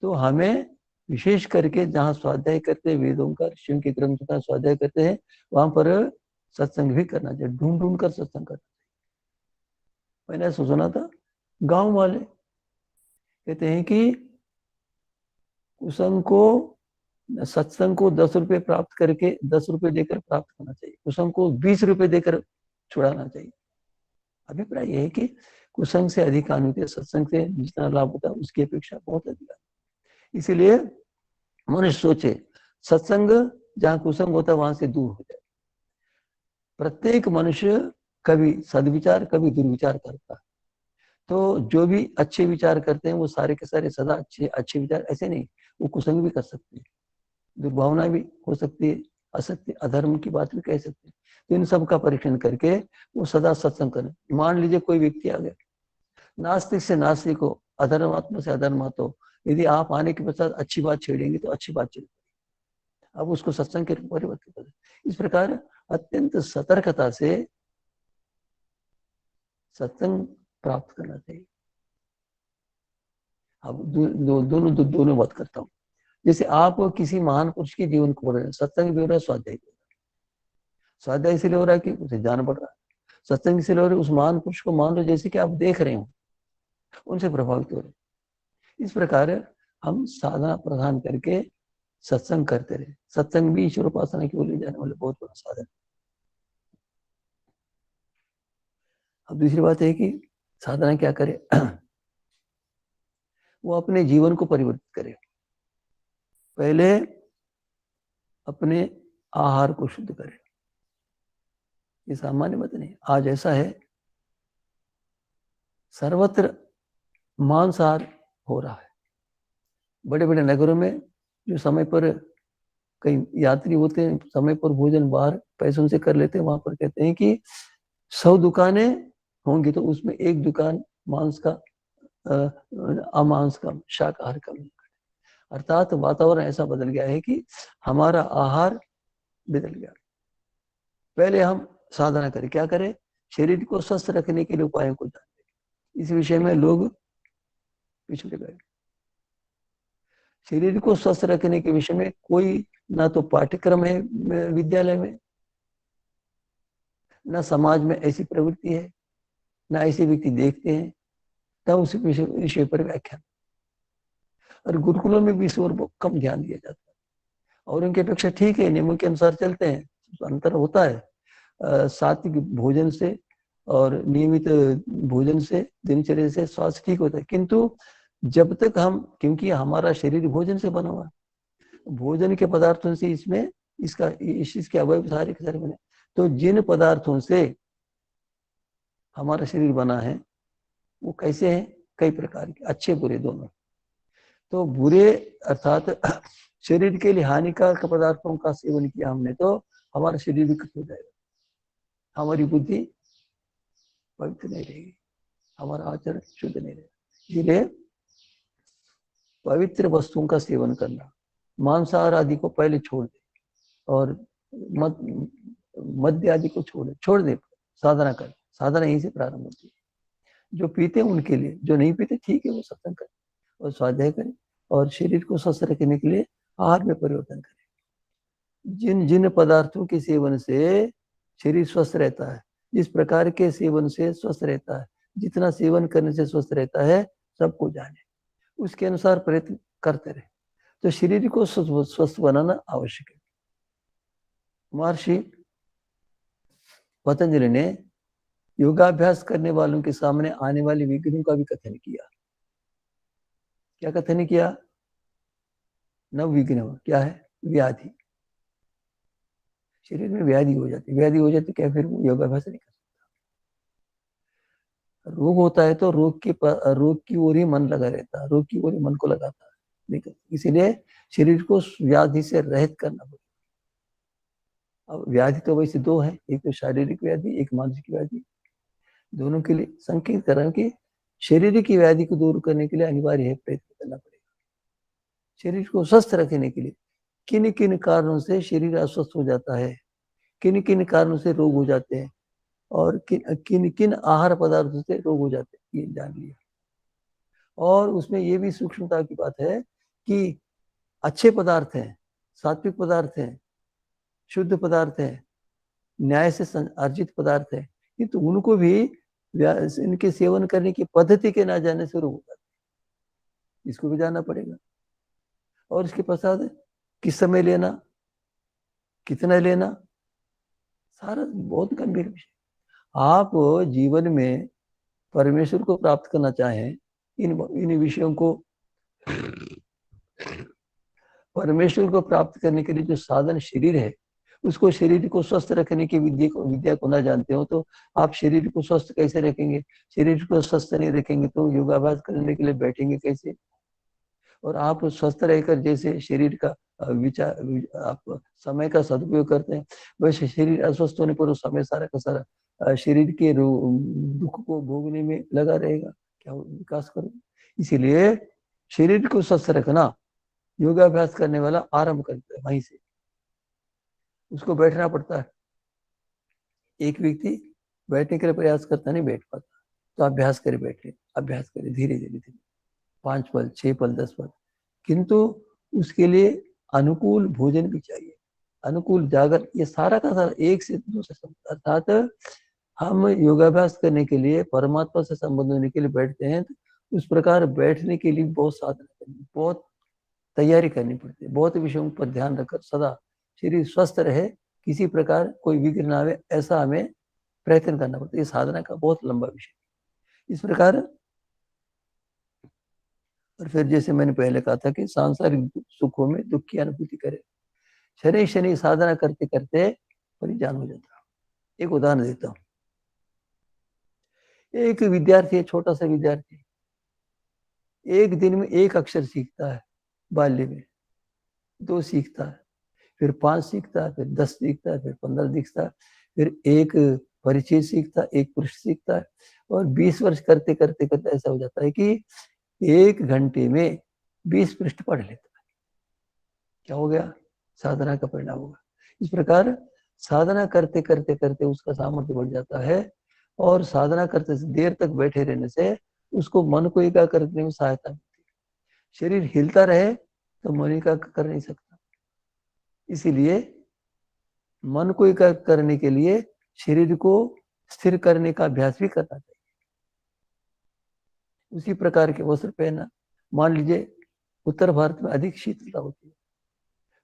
तो हमें विशेष करके जहाँ स्वाध्याय करते हैं, वेदों का ऋषियों के ग्रंथों का स्वाध्याय करते हैं, वहां पर सत्संग भी करना चाहिए, ढूंढ ढूंढ कर सत्संग करना। मैंने सुना था, गांव वाले कहते हैं कि कुसंग को, सत्संग को 10 रुपए प्राप्त करके 10 रुपए देकर प्राप्त करना चाहिए, कुसंग को 20 रुपए देकर छुड़ाना चाहिए। अभिप्राय यह है कि कुसंग से अधिक आनुति, सत्संग से जितना लाभ होता है उसकी अपेक्षा बहुत अधिक। इसीलिए मनुष्य सोचे सत्संग जहां कुसंग होता है वहां से दूर हो जाए। प्रत्येक मनुष्य कभी सदविचार कभी दुर्विचार करता है। तो जो भी अच्छे विचार करते हैं वो सारे के सारे सदा अच्छे अच्छे विचार, ऐसे नहीं, वो कुसंग भी कर सकते हैं, दुर्भावना भी हो सकती है, असत्य अधर्म की बात भी कह सकते हैं। तो इन सब का परीक्षण करके वो सदा सत्संग करें। मान लीजिए कोई व्यक्ति आ गया, नास्तिक से नास्तिक हो, अधर्मात्मा से अधर्मात्मा हो, यदि आप आने के पश्चात अच्छी बात छेड़ेंगे तो अच्छी बात छेड़ेंगे, अब उसको सत्संग के परिवर्तित करें। इस प्रकार अत्यंत सतर्कता से सत्संग प्राप्त करना चाहिए। अब दोनों बात करता हूँ। जैसे आप किसी महान पुरुष के जीवन को पढ़ रहे हैं, सत्संग भी हो रहा है, स्वाध्याय भी हो रहा है। स्वाध्याय इसलिए हो रहा है कि उसे जान पड़ रहा है, सत्संग इसलिए हो रहा है उस महान पुरुष को मान लो जैसे कि आप देख रहे हो, उनसे प्रभावित हो रहे। इस प्रकार हम साधना प्रदान करके सत्संग करते रहे। सत्संग भी ईश्वर उपासना की ओर ले जाने वाले बहुत बड़ा साधन। अब दूसरी बात है कि साधना क्या करे वो अपने जीवन को परिवर्तित करे। पहले अपने आहार को शुद्ध करे। ये सामान्य बात नहीं, आज ऐसा है सर्वत्र मांसाहार हो रहा है। बड़े बड़े नगरों में जो समय पर कई यात्री होते हैं, समय पर भोजन बाहर पैसों से कर लेते हैं, वहां पर कहते हैं कि 100 दुकानें होंगी तो उसमें एक दुकान मांस का, अमांस का, शाकाहार का। अर्थात वातावरण ऐसा बदल गया है कि हमारा आहार बदल गया। पहले हम साधना करें, क्या करें, शरीर को स्वस्थ रखने के लिए उपायों को जाने। इस विषय में लोग पिछड़े गए। शरीर को स्वस्थ रखने के विषय में कोई ना तो पाठ्यक्रम है विद्यालय में, ना समाज में ऐसी प्रवृत्ति है, ना ऐसे व्यक्ति देखते हैं, ना उस विषय पर व्याख्यान। और गुरुकुलों में भी इस ओर कम ध्यान दिया जाता है। और उनकी अपेक्षा ठीक है, नियमों के अनुसार चलते हैं, अंतर होता है। सात्विक भोजन से और नियमित भोजन से, दिनचर्या से स्वास्थ्य ठीक होता है। किंतु जब तक हम, क्योंकि हमारा शरीर भोजन से बना हुआ है, भोजन के पदार्थों से इसमें इसका इस चीज के अवयव सारे के सारे बने, तो जिन पदार्थों से हमारा शरीर बना है वो कैसे हैं, कई प्रकार के, अच्छे बुरे दोनों। तो बुरे अर्थात शरीर के लिए हानिकारक पदार्थों का सेवन किया हमने तो हमारा शरीर विकृत हो जाएगा, हमारी बुद्धि पवित्र नहीं रहेगी, हमारा आचरण शुद्ध नहीं रहेगा। इसलिए पवित्र वस्तुओं का सेवन करना, मांसाहार आदि को पहले छोड़ दे और मद्य आदि को छोड़ दे, साधना कर। साधना यहीं से प्रारंभ होती है। जो पीते हैं उनके लिए, जो नहीं पीते ठीक है, वो सत्संग करें और स्वाध्याय करें और शरीर को स्वस्थ रखने के लिए आहार में परिवर्तन करें। जिन जिन पदार्थों के सेवन से शरीर स्वस्थ रहता है, जिस प्रकार के सेवन से स्वस्थ रहता है, जितना सेवन करने से स्वस्थ रहता है, सबको जाने, उसके अनुसार प्रयत्न करते रहे, तो शरीर को स्वस्थ बनाना आवश्यक है। महर्षि पतंजलि ने योगाभ्यास करने वालों के सामने आने वाले विघ्नों का भी कथन किया। क्या कथन किया? नव विघ्न क्या है? व्याधि। शरीर में व्याधि हो जाती, व्याधि हो जाती क्या, फिर वो योगाभ्यास नहीं कर सकता। रोग होता है तो रोग की ओर ही मन लगा रहता है, रोग की ओर ही मन को लगाता है, नहीं, इसीलिए शरीर को व्याधि से रहित करना पड़ेगा। अब व्याधि तो वैसे दो है, एक तो शारीरिक व्याधि, एक मानसिक व्याधि। दोनों के लिए संकेत कर रहा हूं कि शरीर की व्याधि को दूर करने के लिए अनिवार्य है प्रयत्न करना पड़ेगा। शरीर को स्वस्थ रखने के लिए किन किन कारणों से शरीर अस्वस्थ हो जाता है, किन किन कारणों से रोग हो जाते हैं और किन किन आहार पदार्थों से रोग हो जाते हैं, ये जान लिया। और उसमें ये भी सूक्ष्मता की बात है कि अच्छे पदार्थ हैं, सात्विक पदार्थ हैं, शुद्ध पदार्थ हैं, न्याय से अर्जित पदार्थ है, किंतु उनको भी इनके सेवन करने की पद्धति के ना जाने से रोग हो जाते हैं। इसको भी जानना पड़ेगा। और इसके पश्चात किस समय लेना, कितना लेना, सारा बहुत गंभीर विषय। आप जीवन में परमेश्वर को प्राप्त करना चाहें, इन विषयों को, परमेश्वर को प्राप्त करने के लिए जो साधन शरीर है, उसको शरीर को स्वस्थ रखने की विद्या को ना जानते हो तो आप शरीर को स्वस्थ कैसे रखेंगे? शरीर को स्वस्थ नहीं रखेंगे तो योगाभ्यास करने के लिए बैठेंगे कैसे? और आप स्वस्थ रहकर जैसे शरीर का विचार आप समय का सदुपयोग करते हैं, वैसे शरीर अस्वस्थ होने पर समय सारा का सारा शरीर के दुख को भोगने में लगा रहेगा, क्या विकास करोगे? इसीलिए शरीर को स्वस्थ रखना योगाभ्यास करने वाला आरंभ करता है वहीं से। उसको बैठना पड़ता है। एक व्यक्ति बैठने के लिए प्रयास करता नहीं बैठ पाता, तो अभ्यास करे, बैठे अभ्यास करे धीरे धीरे धीरे, 5 पल, 6 पल, 10 पल, किंतु उसके लिए अनुकूल भोजन भी चाहिए, अनुकूल जागर, ये सारा का सारा एक से दूसरे। अर्थात हम योगाभ्यास करने के लिए, परमात्मा से संबंध होने के लिए बैठते हैं, तो उस प्रकार बैठने के लिए बहुत साधना करनी, बहुत तैयारी करनी पड़ती है, बहुत विषयों पर ध्यान रखकर सदा शरीर स्वस्थ रहे, किसी प्रकार कोई विघ्न ना आवे, ऐसा हमें प्रयत्न करना पड़ता है। ये साधना का बहुत लंबा विषय। इस प्रकार, और फिर जैसे मैंने पहले कहा था कि सांसारिक सुखों में दुख की अनुभूति करे, शनि शनि साधना करते करते परिजान हो जाता। एक उदाहरण देता हूँ। एक विद्यार्थी है, छोटा सा विद्यार्थी, एक दिन में 1 अक्षर सीखता है, बाल्य में 2 सीखता है, फिर 5 सीखता है, फिर 10 सीखता है, फिर 15 सीखता है, फिर 1 परिचय सीखता है, 1 पृष्ठ सीखता है, और 20 वर्ष करते करते करते ऐसा हो जाता है कि 1 घंटे में 20 पृष्ठ पढ़ लेता है। क्या हो गया? साधना का परिणाम होगा। इस प्रकार साधना करते करते करते उसका सामर्थ्य बढ़ जाता है, और साधना करते देर तक बैठे रहने से उसको मन को एकाग्र करने में सहायता मिलती है। शरीर हिलता रहे तो मन एकाग्र कर नहीं सकता, इसीलिए मन को एकाग्र करने के लिए शरीर को स्थिर करने का अभ्यास भी करना चाहिए। उसी प्रकार के वस्त्र पहनना, मान लीजिए उत्तर भारत में अधिक शीतलता होती है,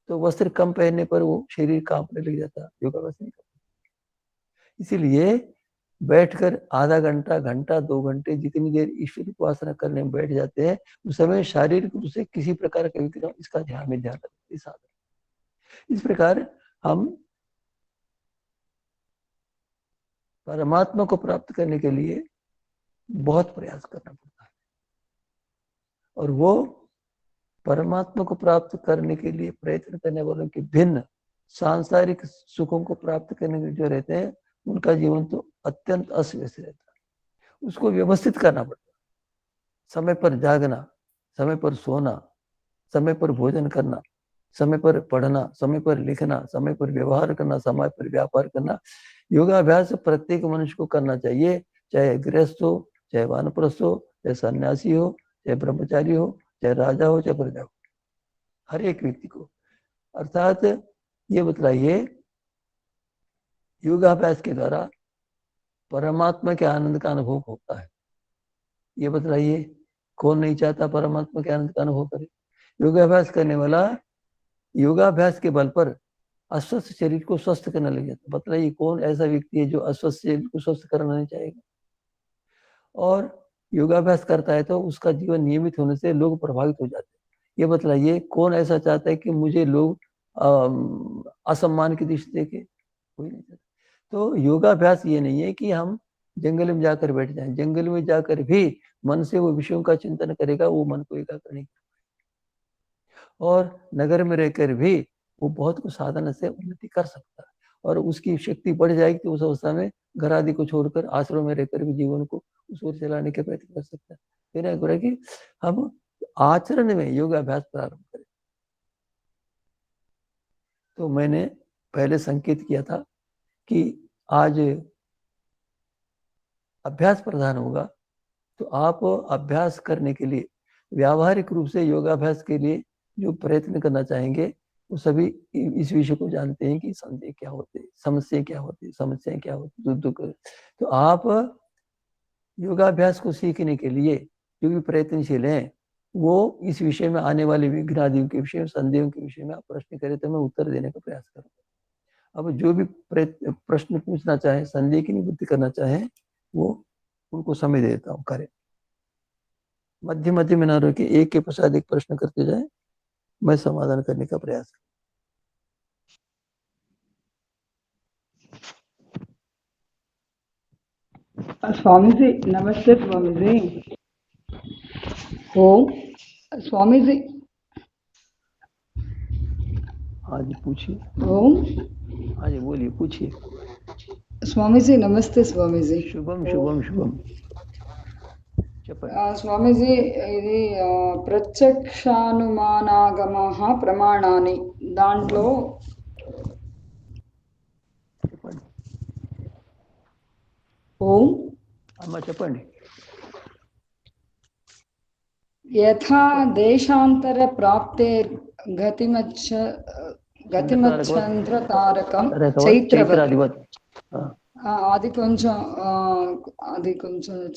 तो वस्त्र कम पहनने पर वो शरीर कांपने लग जाता है, योगाभ्यास नहीं करता। इसीलिए बैठकर आधा घंटा, घंटा, 2 घंटे, जितनी देर ईश्वर की उपासना करने में बैठ जाते हैं, उस समय शारीरिक रूप से किसी प्रकार का विक्रम, इसका ध्यान में ध्यान रखते साधन। इस प्रकार हम परमात्मा को प्राप्त करने के लिए बहुत प्रयास करना पड़ता है, और वो परमात्मा को प्राप्त करने के लिए प्रयत्न करने वालों के भिन्न सांसारिक सुखों को प्राप्त करने के जो रहते हैं, उनका जीवन तो अत्यंत अस्त-व्यस्त रहता है। उसको व्यवस्थित करना पड़ता है, समय पर जागना, समय पर सोना, समय पर भोजन करना, समय पर पढ़ना, समय पर लिखना, समय पर व्यवहार करना, समय पर व्यापार करना, योगाभ्यास प्रत्येक मनुष्य को करना चाहिए, चाहे गृहस्थ हो, चाहे वानप्रस्थ हो, चाहे सन्यासी हो, चाहे ब्रह्मचारी हो, चाहे राजा हो, चाहे प्रजा हो, हर एक व्यक्ति को। अर्थात ये बतलाइए, योगाभ्यास के द्वारा परमात्मा के आनंद का अनुभव होता है। ये बतलाइए, कौन नहीं चाहता परमात्मा के आनंद का अनुभव करे? योगाभ्यास करने वाला योगाभ्यास के बल पर अस्वस्थ शरीर को स्वस्थ करने लग जाता। बतलाइए, कौन ऐसा व्यक्ति है जो अस्वस्थ शरीर को स्वस्थ करना नहीं चाहेगा? और योगाभ्यास करता है तो उसका जीवन नियमित होने से लोग प्रभावित हो जाते हैं। ये बतलाइए, कौन ऐसा चाहता है कि मुझे लोग असम्मान की दृष्टि देखे? कोई नहीं चाहता। तो योगाभ्यास ये नहीं है कि हम जंगल में जाकर बैठ जाएं। जंगल में जाकर भी मन से वो विषयों का चिंतन करेगा, वो मन को एकाग्र नहीं। और नगर में रहकर भी वो बहुत कुछ साधन से उन्नति कर सकता है, और उसकी शक्ति बढ़ जाएगी तो उस अवस्था में घर आदि को छोड़कर आश्रम में रहकर भी जीवन को उस ओर चलाने के प्रयत्न कर सकता है। मेरा गुरु कि हम आचरण में योगाभ्यास प्रारंभ करें। तो मैंने पहले संकेत किया था कि आज अभ्यास प्रधान होगा, तो आप अभ्यास करने के लिए व्यावहारिक रूप से योगाभ्यास के लिए जो प्रयत्न करना चाहेंगे वो सभी इस विषय को जानते हैं कि संदेह क्या होते, समस्या क्या होती, समस्याएं क्या होती, दुख। तो आप योगाभ्यास को सीखने के लिए जो भी प्रयत्नशील हैं वो इस विषय में आने वाले विघ्न आदियों के विषय में, संदेहों के विषय में आप प्रश्न करें तो मैं उत्तर देने का प्रयास करूंगा। अब जो भी प्रश्न पूछना चाहे, संदेह की निवृत्ति करना चाहे, वो उनको समय देता हूँ, करें। मध्य मध्य में ना रोके, एक के पश्चात एक प्रश्न करते जाए, मैं समाधान करने का प्रयास करूँ। स्वामी जी नमस्ते। स्वामी जी ओम। स्वामी जी हाँ जी, पूछिए। ओम। हाँ जी, बोलिए, पूछिए। स्वामी जी नमस्ते। स्वामी जी शुभम शुभम शुभम। स्वामी जी ఇది ప్రత్యక్షానుమానాగమః ప్రమాణాని దాంట్లో ఓం అమ్మ చెప్పండి. యథా దేశాంతర ప్రాప్తే గతిమచ్చంద్ర తారకం చైత్రవత్. అది కొంచెం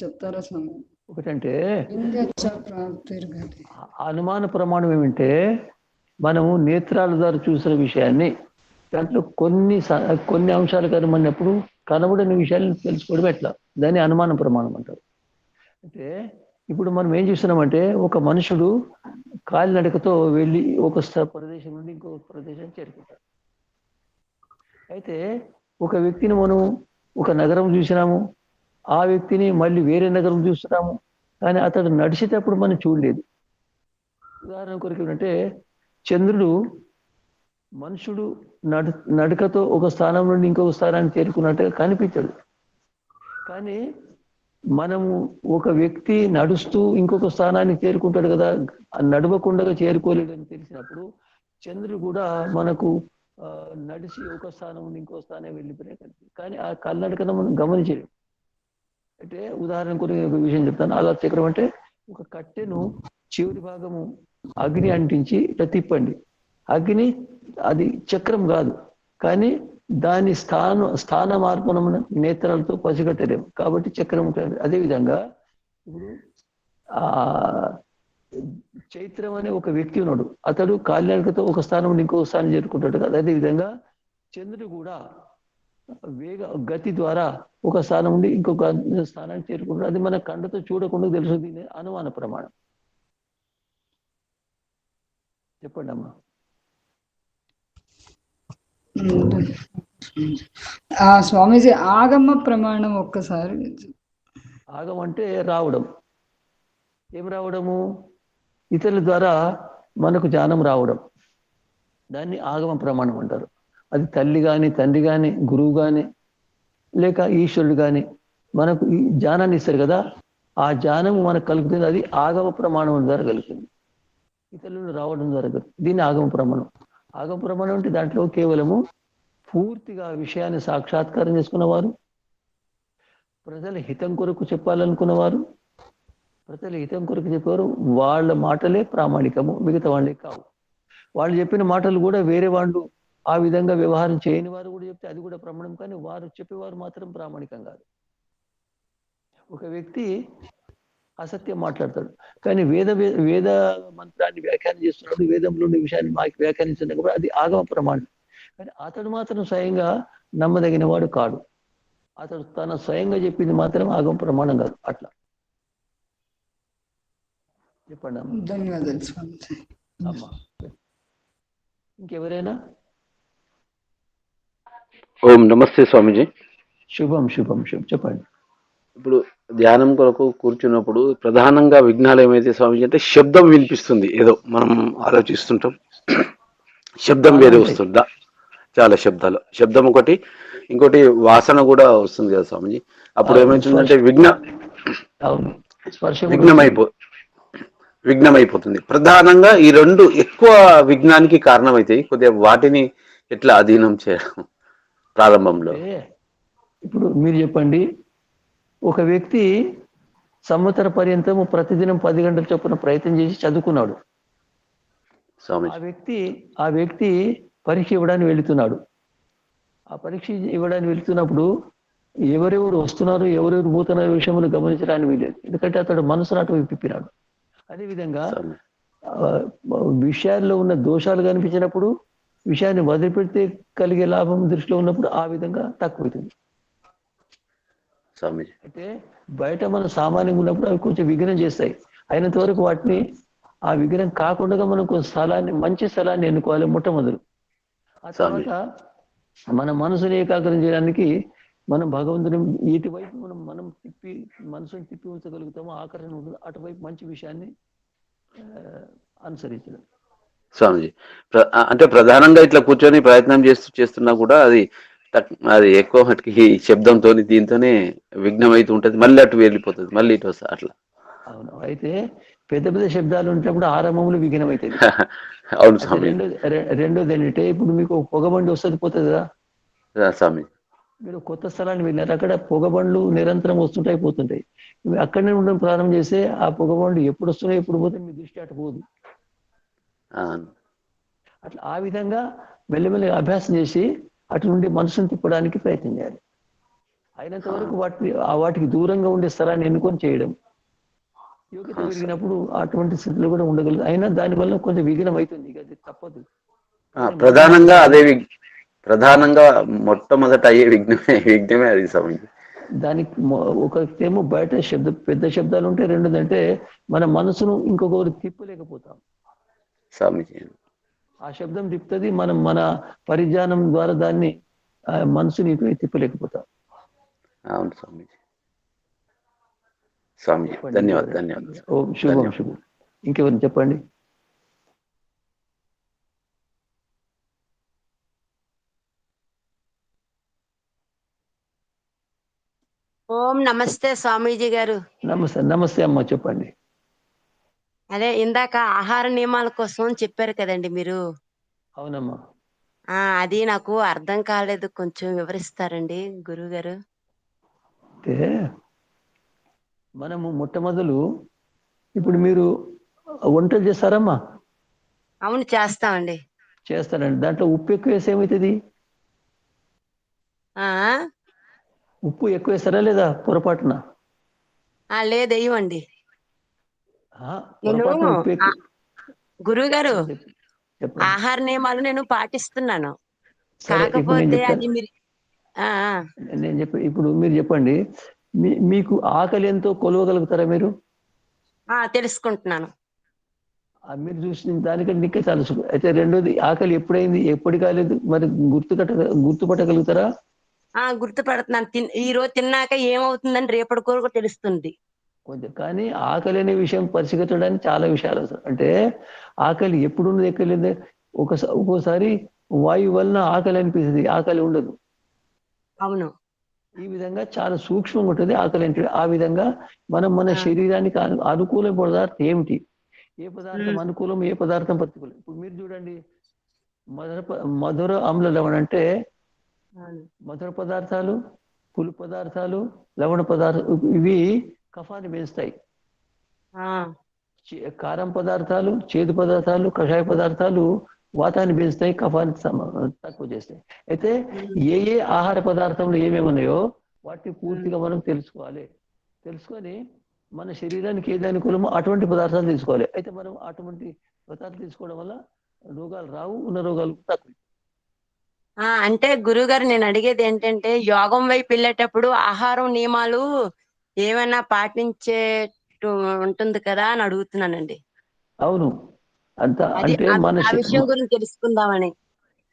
చెప్తారా స్వామి? ఒకటంటే అనుమాన ప్రమాణం ఏమంటే మనము నేత్రాల ద్వారా చూసిన విషయాన్ని దాంట్లో కొన్ని అంశాలు కనబడినప్పుడు కనబడిన విషయాలను తెలుసుకోవడం ఎట్లా, దాన్ని అనుమాన ప్రమాణం అంటారు. అంటే ఇప్పుడు మనం ఏం చూస్తున్నామంటే ఒక మనుషుడు కాలినడకతో వెళ్ళి ఒక ప్రదేశం నుండి ఇంకో ప్రదేశం చేరుకుంటాడు. అయితే ఒక వ్యక్తిని మనం ఒక నగరం చూసినాము, ఆ వ్యక్తిని మళ్ళీ వేరే నగరం చూస్తున్నాము, కానీ అతడు నడిచేటప్పుడు మనం చూడలేదు. ఉదాహరణ కొరకు ఏంటంటే, చంద్రుడు మనుషుడు నడకతో ఒక స్థానం నుండి ఇంకొక స్థానాన్ని చేరుకున్నట్టుగా కనిపించడు. కానీ మనము ఒక వ్యక్తి నడుస్తూ ఇంకొక స్థానానికి చేరుకుంటాడు కదా, నడవకుండా చేరుకోలేదని తెలిసినప్పుడు చంద్రుడు కూడా మనకు నడిచి ఒక స్థానం నుండి ఇంకో స్థానం వెళ్ళిపోయినా కనిపిస్తుంది, కానీ ఆ కళ్ళనడకన మనం గమనించలేము. అంటే ఉదాహరణ కొన్ని ఒక విషయం చెప్తాను. ఆఘాత చక్రం అంటే ఒక కట్టెను చివరి భాగము అగ్ని అంటించి ఇట్లా తిప్పండి, అగ్ని అది చక్రం కాదు, కానీ దాని స్థాన మార్పును నేత్రాలతో పసిగట్టలేము, కాబట్టి చక్రం ఉంటుంది. అదేవిధంగా ఇప్పుడు ఆ చైత్రం అనే ఒక వ్యక్తి ఉన్నాడు, అతడు కాలినడకతో ఒక స్థానం నుండి ఇంకో స్థానం చేరుకుంటాడు కదా. అదేవిధంగా చంద్రుడు కూడా గతి ద్వారా ఒక స్థానం నుండి ఇంకొక స్థానానికి చేరుకుంటాడు. అది మన కండతో చూడకుండా తెలుస్తుంది, అనుమాన ప్రమాణం. చెప్పండి అమ్మా. స్వామీజీ ఆగమ ప్రమాణం ఒక్కసారి. ఆగం అంటే రావడం. ఏం రావడము? ఇతరుల ద్వారా మనకు జ్ఞానం రావడం, దాన్ని ఆగమ ప్రమాణం అంటారు. అది తల్లి కానీ, తండ్రి కానీ, గురువు కానీ, లేక ఈశ్వరుడు కానీ మనకు ఈ జ్ఞానాన్ని ఇస్తారు కదా, ఆ జ్ఞానము మనకు కలుగుతుంది. అది ఆగమ ప్రమాణం ద్వారా కలుగుతుంది, ఇతరులను రావడం ద్వారా కలుగుతుంది. దీన్ని ఆగమ ప్రమాణం. ఆగమ ప్రమాణం అంటే దాంట్లో కేవలము పూర్తిగా విషయాన్ని సాక్షాత్కారం చేసుకున్నవారు, ప్రజల హితం కొరకు చెప్పాలనుకున్నవారు, ప్రజల హితం కొరకు చెప్పేవారు, వాళ్ళ మాటలే ప్రామాణికము, మిగతా వాళ్ళే కావు. వాళ్ళు చెప్పిన మాటలు కూడా వేరే వాళ్ళు ఆ విధంగా వ్యవహారం చేయని వారు కూడా చెప్తే అది కూడా ప్రమాణం, కానీ వారు చెప్పేవారు మాత్రం ప్రామాణికం కాదు. ఒక వ్యక్తి అసత్యం మాట్లాడతాడు, కానీ వేద మంత్రాన్ని వ్యాఖ్యానం చేస్తున్నాడు, వేదంలో ఉన్న విషయాన్ని మాకు వ్యాఖ్యానించడం కూడా అది ఆగమ ప్రమాణం. కానీ అతడు మాత్రం స్వయంగా నమ్మదగిన వాడు కాడు. అతడు తన స్వయంగా చెప్పింది మాత్రం ఆగమ ప్రమాణం కాదు. అట్లా చెప్పండి అమ్మ. ధన్యవాదాలు స్వామీజీ. అమ్మా ఇంకెవరైనా? ఓం నమస్తే స్వామీజీ. శుభం శుభం శుభం చెప్పండి. ఇప్పుడు ధ్యానం కొరకు కూర్చున్నప్పుడు ప్రధానంగా విఘ్నాలు ఏమైతే స్వామీజీ అంటే శబ్దం వినిపిస్తుంది, ఏదో మనం ఆలోచిస్తుంటాం, శబ్దం వేరే వస్తుందా, చాలా శబ్దం ఒకటి, ఇంకోటి వాసన కూడా వస్తుంది కదా స్వామీజీ. అప్పుడు ఏమవుతుందంటే విఘ్నమైపోతుంది. ప్రధానంగా ఈ రెండు ఎక్కువ విఘ్నానికి కారణమైతాయి. కొద్దిగా వాటిని ఎట్లా అధీనం చేయడం ప్రారంభంలో? ఇప్పుడు మీరు చెప్పండి, ఒక వ్యక్తి సంవత్సర పర్యంతము ప్రతిదినం 10 గంటల చొప్పున ప్రయత్నం చేసి చదువుకున్నాడు. ఆ వ్యక్తి పరీక్ష ఇవ్వడానికి వెళుతున్నాడు. ఆ పరీక్ష ఇవ్వడానికి వెళుతున్నప్పుడు ఎవరెవరు వస్తున్నారు, ఎవరెవరు పోతున్నారు విషయంలో గమనించడానికి వీలేదు, ఎందుకంటే అతడు మనసును అటువైపు తిప్పినాడు. అదేవిధంగా విషయాల్లో ఉన్న దోషాలు కనిపించినప్పుడు విషయాన్ని వదిలిపెడితే కలిగే లాభం దృష్టిలో ఉన్నప్పుడు ఆ విధంగా తక్కువవుతుంది. అయితే బయట మనం సామాన్యంగా ఉన్నప్పుడు అవి కొంచెం విఘ్నం చేస్తాయి. అయినంత వరకు వాటిని ఆ విఘ్నం కాకుండా మనం కొంచెం మంచి స్థలాన్ని ఎన్నుకోవాలి మొట్టమొదలు. ఆ తర్వాత మన మనసుని ఏకాగ్రం చేయడానికి మనం భగవంతుని ఇటువైపు మనం మనసుని తిప్పి ఉంచగలుగుతామో ఆకర్షణ ఉంటుంది, అటువైపు మంచి విషయాన్ని అనుసరించడం. స్వామిజీ అంటే ప్రధానంగా ఇట్లా కూర్చొని ప్రయత్నం చేస్తున్నా కూడా అది ఎక్కువ మటుకి శబ్దంతో దీంతోనే విఘ్నం అవుతూ ఉంటుంది, మళ్ళీ అటు వెళ్ళిపోతుంది, మళ్ళీ ఇటు వస్తుంది అట్లా. అవును, అయితే పెద్ద పెద్ద శబ్దాలు ఉంటేప్పుడు ఆరంభంలో విఘ్నం అవుతుంది. అవును స్వామి. రెండోది ఏంటంటే ఇప్పుడు మీకు పొగబండి వస్తుంది పోతుంది కదా స్వామి, మీరు కొత్త స్థలాన్ని వెళ్ళారు, అక్కడ పొగబండ్లు నిరంతరం వస్తుంటాయి పోతుంటాయి. మీరు అక్కడనే ఉండడం ప్రారంభం చేస్తే ఆ పొగబండ్లు ఎప్పుడు వస్తున్నాయి ఎప్పుడు పోతే మీ దృష్టి అటు పోదు. అట్లా ఆ విధంగా మెల్లమెల్లి అభ్యాసం చేసి అటు నుండి మనసును తిప్పడానికి ప్రయత్నం చేయాలి. అయినంత వరకు వాటికి దూరంగా ఉండే స్థలాన్ని ఎన్నుకొని చేయడం. యోగ్యత పెరిగినప్పుడు అటువంటి స్థితిలో కూడా ఉండగలదు. అయినా దానివల్ల కొంచెం విఘ్నం అవుతుంది, అది తప్పదు. ప్రధానంగా మొట్టమొదట అయ్యే విఘ్నమే అది సమయం. దానికి ఒకటేమో బయట పెద్ద శబ్దాలు ఉంటాయి, రెండోదంటే మన మనసును ఇంకొకరు తిప్పలేకపోతాం. ఆ శబ్దం తిప్పుతుంది, మన పరిజ్ఞానం ద్వారా దాన్ని మనసుని తిప్పలేకపోతాం. అవును స్వామీజీ. స్వామి ధన్యవాదాలు. ఓం శుభం శుభం. ఇంకెవరిని చెప్పండి. ఓం నమస్తే స్వామీజీ గారు. నమస్తే అమ్మ, చెప్పండి. అదే ఇందాక ఆహార నియమాల కోసం చెప్పారు కదండి మీరు. అవునమ్మా. అది నాకు అర్థం కాలేదు, కొంచెం వివరిస్తారండి గురువు గారు? అంటే మనము మొట్టమొదలు ఇప్పుడు మీరు వంటలు చేస్తారమ్మా? అవును, చేస్తామండి. చేస్తారండి. దాంట్లో ఉప్పు ఎక్కువ వేస్తే ఏమవుతుంది? ఉప్పు ఎక్కువ వేస్తారా లేదా పొరపాటున? లేదు, వేయమండి. గురువు గారు, ఆహార నియమాలు నేను పాటిస్తున్నాను, కాకపోతే అది మీరు నేను చెప్పి ఇప్పుడు మీరు చెప్పండి, మీకు ఆకలి ఎంతో కొలవగలుగుతారా మీరు? తెలుసుకుంటున్నాను. మీరు చూసిన దానికంటే ఇంకా చాలా అయితే రెండోది, ఆకలి ఎప్పుడైంది ఎప్పుడు కాలేదు మరి గుర్తుపట్టగలుగుతారా? గుర్తుపడుతున్నాను. ఈ రోజు తిన్నాక ఏమవుతుందని రేపటి కొరకు తెలుస్తుంది కొంచెం. కానీ ఆకలి అనే విషయం పరిశీలించడానికి చాలా విషయాలు వస్తాయి. అంటే ఆకలి ఎప్పుడున్నది ఎక్కలేదు. ఒక్కోసారి వాయువు వలన ఆకలి అనిపిస్తుంది, ఆకలి ఉండదు. అవును, ఈ విధంగా చాలా సూక్ష్మంగా ఉంటుంది ఆకలి అంటే. ఆ విధంగా మన శరీరానికి అనుకూల పదార్థం ఏమిటి, ఏ పదార్థం అనుకూలం, ఏ పదార్థం ప్రతికూలం. ఇప్పుడు మీరు చూడండి, మధుర ఆమ్ల లవణ అంటే అవును. మధుర పదార్థాలు, పులుపు పదార్థాలు, లవణ పదార్థాలు ఇవి కఫాన్ని పెంచుతాయి. ఆ, కారం పదార్థాలు, చేదు పదార్థాలు, కషాయ పదార్థాలు వాతాన్ని పెంచుతాయి, కఫాన్ని తక్కువ చేస్తాయి. అయితే ఏ ఏ ఆహార పదార్థంలో ఏమేమి ఉన్నాయో వాటిని పూర్తిగా మనం తెలుసుకోవాలి. తెలుసుకొని మన శరీరానికి ఏది అనుకూలమో అటువంటి పదార్థాలు తీసుకోవాలి. అయితే మనం అటువంటి పదార్థాలు తీసుకోవడం వల్ల రోగాలు రావు, ఉన్న రోగాలు తక్కువ. అంటే గురుగారు నేను అడిగేది ఏంటంటే యోగం వైపు వెళ్ళేటప్పుడు ఆహారం నియమాలు ఏమైనా పాటించేట్టు ఉంటుంది కదా అని అడుగుతున్నానండి. అవును. అంత అది అంటే ఆ విషయం గురించి తెలుసుకుందామని.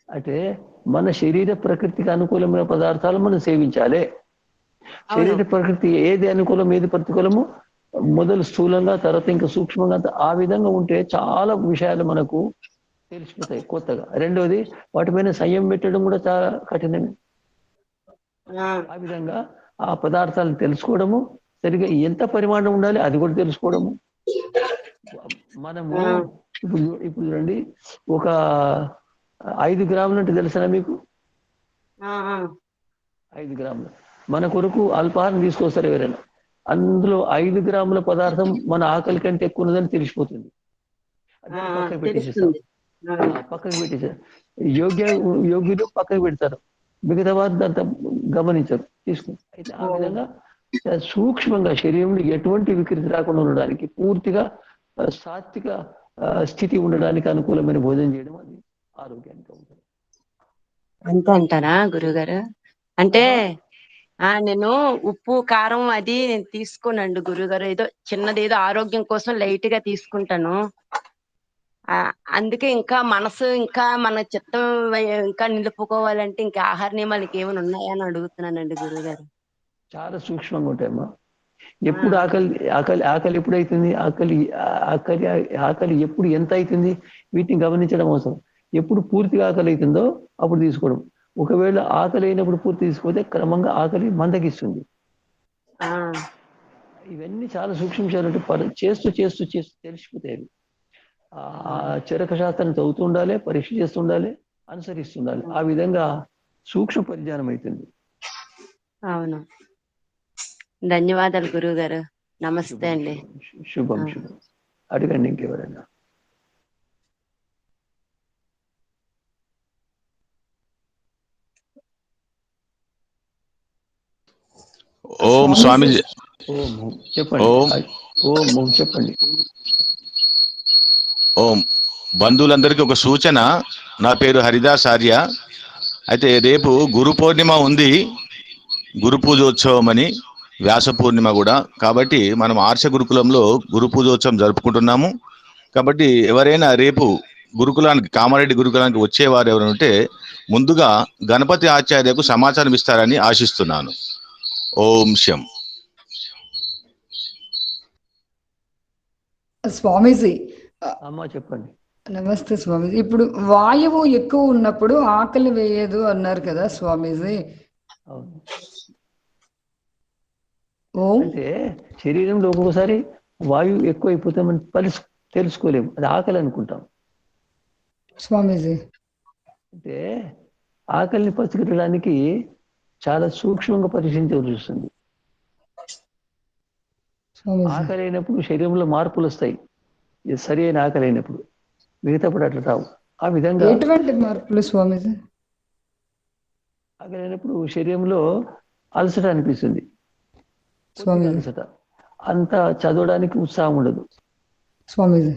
అంటే మన శరీర ప్రకృతికి అనుకూలమైన పదార్థాలు మనం సేవించాలి. అవును. శరీర ప్రకృతి ఏది అనుకూలం ఏది ప్రతికూలము మొదలు స్థూలంగా, తర్వాత ఇంకా సూక్ష్మంగా ఆ విధంగా ఉంటే చాలా విషయాలు మనకు తెలిసిపోతాయి కొత్తగా. రెండోది వాటిపైన సంయమం పెట్టడం కూడా చాలా కఠినమే. ఆ, ఆ విధంగా ఆ పదార్థాలను తెలుసుకోవడము, సరిగా ఎంత పరిమాణం ఉండాలి అది కూడా తెలుసుకోవడము. మనము ఆ, ఇప్పుడు చూడండి, ఒక 5 గ్రాములు అంటే తెలుసా మీకు? ఆ, ఆ, 5 గ్రాములు మన కొరకు అల్పాహారం తీసుకొస్తారు ఎవరైనా, అందులో 5 గ్రాముల పదార్థం మన ఆకలి కంటే ఎక్కువ ఉన్నదని తెలిసిపోతుంది. దాన్ని పక్కకు పెట్టేసేస్తాం. తెలుస్తుంది. ఆ, పక్కకు పెట్టేసారు. యోగ్యులు పక్కకు పెడతారు, మిగతా వారు దాంతో గమనించరు, తీసుకుంటారు. అయితే ఆ విధంగా సూక్ష్మంగా శరీరంలో ఎటువంటి వికృతి రాకుండా ఉండడానికి, పూర్తిగా సాత్విక స్థితి ఉండడానికి అనుకూలమైన భోజనం చేయడం అది ఆరోగ్యానికి ఉంటుంది. అంతే అంటారా గురుగారు? అంటే నేను ఉప్పు కారం అది నేను తీసుకోనండి గురుగారు. ఏదో చిన్నది ఏదో ఆరోగ్యం కోసం లైట్ గా తీసుకుంటాను. అందుకే ఇంకా మనసు ఇంకా మన చిత్తం ఇంకా నిలుపుకోవాలంటే ఇంకా ఆహార నియమాలు ఏమైనా ఉన్నాయా అని అడుగుతున్నానండి గురుగారు. చాలా సూక్ష్మంగా ఉంటాయమ్మా. ఎప్పుడు ఆకలి ఆకలి ఆకలి ఎప్పుడు అవుతుంది, ఆకలి ఆకలి ఎప్పుడు ఎంత అవుతుంది, వీటిని గమనించడం అవసరం. ఎప్పుడు పూర్తిగా ఆకలి అవుతుందో అప్పుడు తీసుకోవడం. ఒకవేళ ఆకలి అయినప్పుడు పూర్తి తీసుకోతే క్రమంగా ఆకలి మందగిస్తుంది. ఇవన్నీ చాలా సూక్ష్మ చేస్తూ చేస్తూ చేస్తూ తెలిసిపోతాయి. ఆ చరక శాస్త్రం చదువుతూ ఉండాలి, పరీక్ష చేస్తుండాలి, అనుసరిస్తుండాలి. ఆ విధంగా సూక్ష్మ పరిజ్ఞానం అవుతుంది. అవును. ధన్యవాదాలు గురువు గారు. నమస్తే అండి. శుభం శుభం. అడగండి ఇంకెవరైనా. ఓం స్వామీజీ. ఓం చెప్పండి. ఓం చెప్పండి. ఓం. బంధువులందరికీ ఒక సూచన. నా పేరు హరిదాస్ ఆర్య. అయితే రేపు గురు పౌర్ణిమ ఉంది, గురు పూజోత్సవం అని, వ్యాస పూర్ణిమ కూడా. కాబట్టి మనం ఆర్ష గురుకులంలో గురు పూజోత్సవం జరుపుకుంటున్నాము. కాబట్టి ఎవరైనా రేపు గురుకులానికి, కామారెడ్డి గురుకులానికి వచ్చేవారు ఎవరైనా ఉంటే ముందుగా గణపతి ఆచార్యకు సమాచారం ఇస్తారని ఆశిస్తున్నాను. ఓం శం. స్వామీజీ అమ్మా చెప్పండి. నమస్తే స్వామీజీ. ఇప్పుడు వాయువు ఎక్కువ ఉన్నప్పుడు ఆకలి వేయదు అన్నారు కదా స్వామీజీ. అవును. ఓం. అంటే శరీరంలో ఒక్కొక్కసారి వాయువు ఎక్కువ అయిపోతే మనం తెలుసుకోలేము, అది ఆకలి అనుకుంటాం స్వామీజీ. అంటే ఆకలిని పసిగట్టడానికి చాలా సూక్ష్మంగా పరిశీలించవలసి వస్తుంది. ఆకలి అయినప్పుడు శరీరంలో మార్పులు వస్తాయి, ఇది సరి అయిన ఆకలి అయినప్పుడు. మిగతాప్పుడు అట్లా రావు. ఆ విధంగా ఎటువంటి మార్పులు స్వామీజీ? ఆకలి అయినప్పుడు శరీరంలో అలసట అనిపిస్తుంది, అలసట, అంత చదవడానికి ఉత్సాహం ఉండదు స్వామీజీ.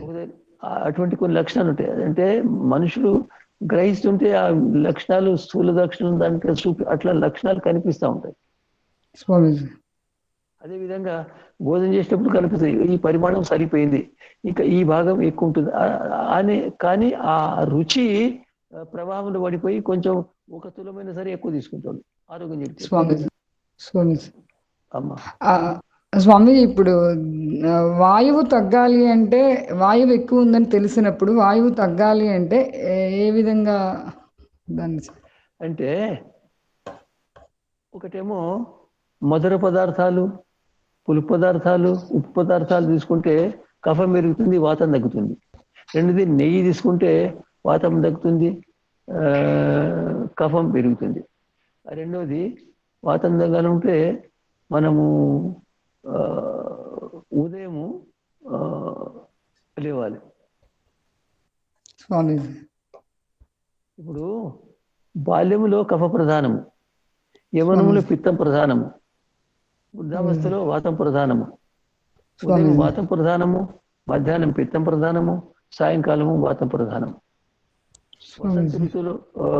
అటువంటి కొన్ని లక్షణాలు ఉంటాయి. అంటే మనుషులు గ్రహిస్తుంటే ఆ లక్షణాలు, స్థూల లక్షణాలు దాంట్లో అట్లా లక్షణాలు కనిపిస్తూ ఉంటాయి స్వామీజీ. అదేవిధంగా భోజనం చేసేటప్పుడు కనిపిస్తాయి, ఈ పరిమాణం సరిపోయింది, ఇంకా ఈ భాగం ఎక్కువ ఉంటుంది అని. కానీ ఆ రుచి ప్రభావంలో పడిపోయి కొంచెం ఒక తులమైన సరే ఎక్కువ తీసుకుంటాడు, ఆరోగ్యం చెప్పి. స్వామీజీ. స్వామీజీ. అమ్మా స్వామి, ఇప్పుడు వాయువు తగ్గాలి అంటే, వాయువు ఎక్కువ ఉందని తెలిసినప్పుడు వాయువు తగ్గాలి అంటే ఏ విధంగా దాన్ని? అంటే ఒకటేమో మధుర పదార్థాలు, పులుపు పదార్థాలు, ఉప్పు పదార్థాలు తీసుకుంటే కఫం పెరుగుతుంది, వాతం తగ్గుతుంది. రెండోది నెయ్యి తీసుకుంటే వాతం తగ్గుతుంది, కఫం పెరుగుతుంది. రెండవది వాతం తగ్గాలి ఉంటే మనము ఉదయము లేవాలి. స్వామీజీ ఇప్పుడు బాల్యములో కఫ ప్రధానము, యవనములో పిత్తం ప్రధానము, వృద్ధావస్థలో వాతం ప్రధానము. ఉదయం వాతం ప్రధానము, మధ్యాహ్నం పిత్తం ప్రధానము, సాయంకాలము వాతం ప్రధానము. వసంత ఋతువులో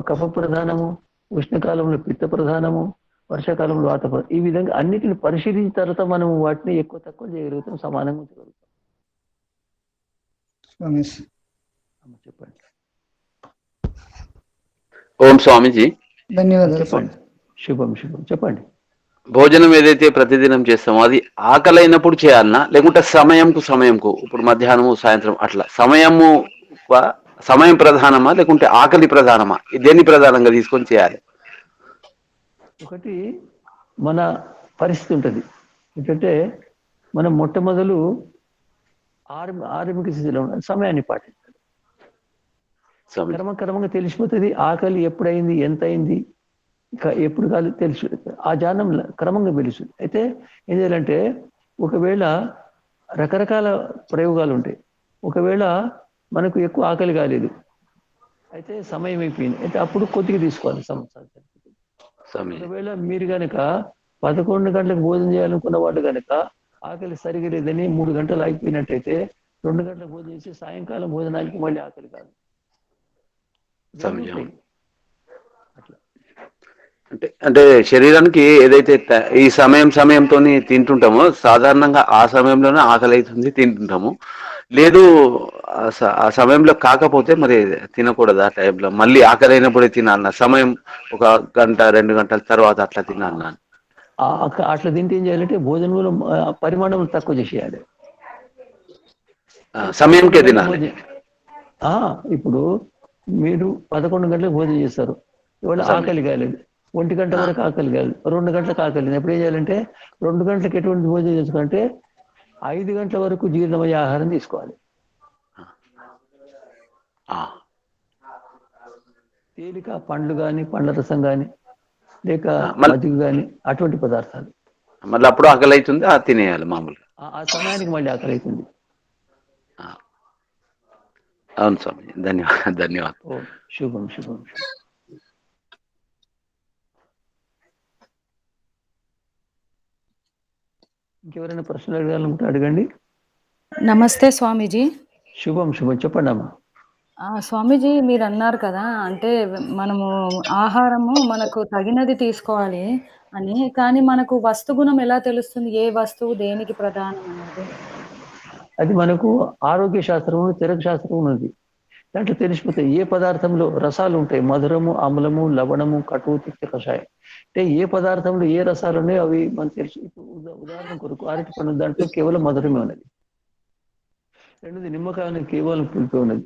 కఫ ప్రధానము, ఉష్ణకాలంలో పిత్త ప్రధానము, వర్షాకాలంలో వాత ప్రధానం. ఈ విధంగా అన్నిటిని పరిశీలించిన తర్వాత మనం వాటిని ఎక్కువ తక్కువ చేయగలుగుతాం, సమానంగా ఉంచగలుగుతాం. చెప్పండి. ఓం స్వామీజీ. ధన్యవాదాలు. చెప్పండి. శుభం శుభం. చెప్పండి. భోజనం ఏదైతే ప్రతిదినం చేస్తామో అది ఆకలి అయినప్పుడు చేయాలనా, లేకుంటే సమయంకు ఇప్పుడు మధ్యాహ్నము సాయంత్రం అట్లా సమయం ప్రధానమా లేకుంటే ఆకలి ప్రధానమా? దేన్ని ప్రధానంగా తీసుకొని చేయాలి? ఒకటి మన పరిస్థితి ఉంటుంది. ఏంటంటే మనం మొట్టమొదలు ఆరంభిక స్థితిలో సమయాన్ని పాటించాలి. క్రమంగా తెలిసిపోతుంది ఆకలి ఎప్పుడైంది, ఎంత అయింది, ఎప్పుడు కాదు తెలుసు. ఆ జ్ఞానం క్రమంగా తెలుస్తుంది. అయితే ఏం చేయాలంటే ఒకవేళ రకరకాల ప్రయోగాలు ఉంటాయి. ఒకవేళ మనకు ఎక్కువ ఆకలి కాలేదు, అయితే సమయం అయిపోయింది, అయితే అప్పుడు కొద్దిగా తీసుకోవాలి సంవత్సరాలు. ఒకవేళ మీరు కనుక 11 గంటలకు భోజనం చేయాలనుకున్న వాళ్ళు కనుక ఆకలి సరిగా లేదని 3 గంటలు ఆగిపోయినట్టయితే 2 గంటలకు భోజనం చేసి సాయంకాలం భోజనానికి మళ్ళీ ఆకలి కాదు. అట్లా అంటే శరీరానికి ఏదైతే ఈ సమయంతో తింటుంటామో సాధారణంగా ఆ సమయంలోనే ఆకలి అవుతుంది, తింటుంటాము. లేదు ఆ సమయంలో కాకపోతే మరి తినకూడదు. ఆ టైంలో మళ్ళీ ఆకలి అయినప్పుడే తినాలన్నా, సమయం 1 గంట 2 గంటల తర్వాత అట్లా తినాలన్నా? అట్లా తింటే ఏం చేయాలంటే భోజనంలో పరిమాణం తక్కువ చేసేయాలి. సమయంకే తినాలి. ఇప్పుడు మీరు 11 గంటలకు భోజనం చేస్తారు, ఇవాళ ఆకలి కాలేదు, 1 గంట వరకు ఆకలి కాలేదు, 2 గంటలకు ఆకలి. ఎప్పుడు ఏం చేయాలంటే 2 గంటలకు ఎటువంటి భోజనం చేసుకోవాలంటే 5 గంటల వరకు జీర్ణమయ్యే ఆహారం తీసుకోవాలి. తేలిక పండ్లు కానీ, పండ్ల రసం కానీ, లేక మజ్జిగ కానీ, అటువంటి పదార్థాలు. మళ్ళీ అప్పుడు ఆకలి అవుతుంది, తినేయాలి మామూలుగా. ఆ సమయానికి మళ్ళీ ఆకలి అవుతుంది. అవును స్వామి. ధన్యవాదాలు. శుభం శుభం. ఇంకెవరైనా ప్రశ్నలు అడగాలనుకుంటే అడగండి. నమస్తే స్వామీజీ. శుభం శుభం. చెప్పండి అమ్మా. స్వామీజీ మీరు అన్నారు కదా, అంటే మనము ఆహారము మనకు తగినది తీసుకోవాలి అని, కానీ మనకు వస్తుగుణం ఎలా తెలుస్తుంది? ఏ వస్తువు దేనికి ప్రధానం అనేది? అది మనకు ఆరోగ్య శాస్త్రము, తిరగ శాస్త్రం ఉన్నది. దాంట్లో తెలిసిపోతాయి ఏ పదార్థంలో రసాలు ఉంటాయి. మధురము, అమ్లము, లవణము, కటువు, తిక్త, కషాయం. అంటే ఏ పదార్థంలో ఏ రసాలు ఉన్నాయో అవి మనకు తెలుసు. ఇప్పుడు ఉదాహరణ కొరకు అరటి పండు, దాంట్లో కేవలం మధురమే ఉన్నది. రెండోది నిమ్మకాయ అనేది కేవలం పులిపే ఉన్నది.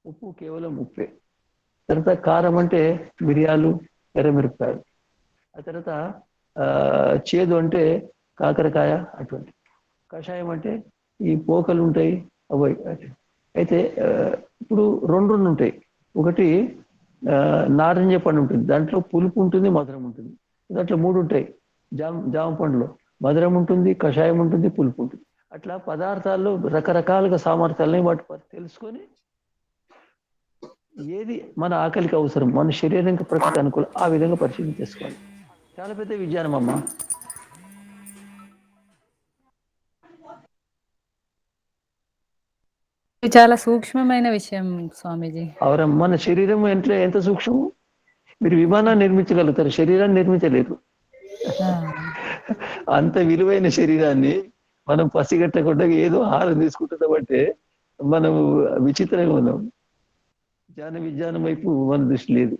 ఉప్పు కేవలం ఉప్పే. తర్వాత కారం అంటే మిరియాలు, ఎర్రమిరపకాయలు. ఆ తర్వాత చేదు అంటే కాకరకాయ, అటువంటి. కషాయం అంటే ఈ పోకలు ఉంటాయి అవి. అయితే ఇప్పుడు రెండు ఉంటాయి. ఒకటి నారింజ పండు ఉంటుంది, దాంట్లో పులుపు ఉంటుంది, మధురం ఉంటుంది. దాంట్లో 3 ఉంటాయి. జామ పండులో మధురం ఉంటుంది, కషాయం ఉంటుంది, పులుపు ఉంటుంది. అట్లా పదార్థాల్లో రకరకాలుగా సామర్థ్యాలని వాటి తెలుసుకొని ఏది మన ఆకలికి అవసరం, మన శరీరానికి ప్రకృతి అనుకూలం, ఆ విధంగా పరిశీలన చేసుకోవాలి. చాలా పెద్ద విజ్ఞానం అమ్మా. చాలా సూక్ష్మమైన విషయం స్వామీజీ. అవరం మన శరీరం ఎంత సూక్ష్మం. మీరు విమానాన్ని నిర్మించగలుగుతారు, శరీరాన్ని నిర్మించలేరు. అంత విలువైన శరీరాన్ని మనం పసిగట్టకుండా ఏదో ఆహారం తీసుకుంటున్నామంటే మనం విచిత్రంగా ఉన్నాం. విజ్ఞానం వైపు మన దృష్టి లేదు.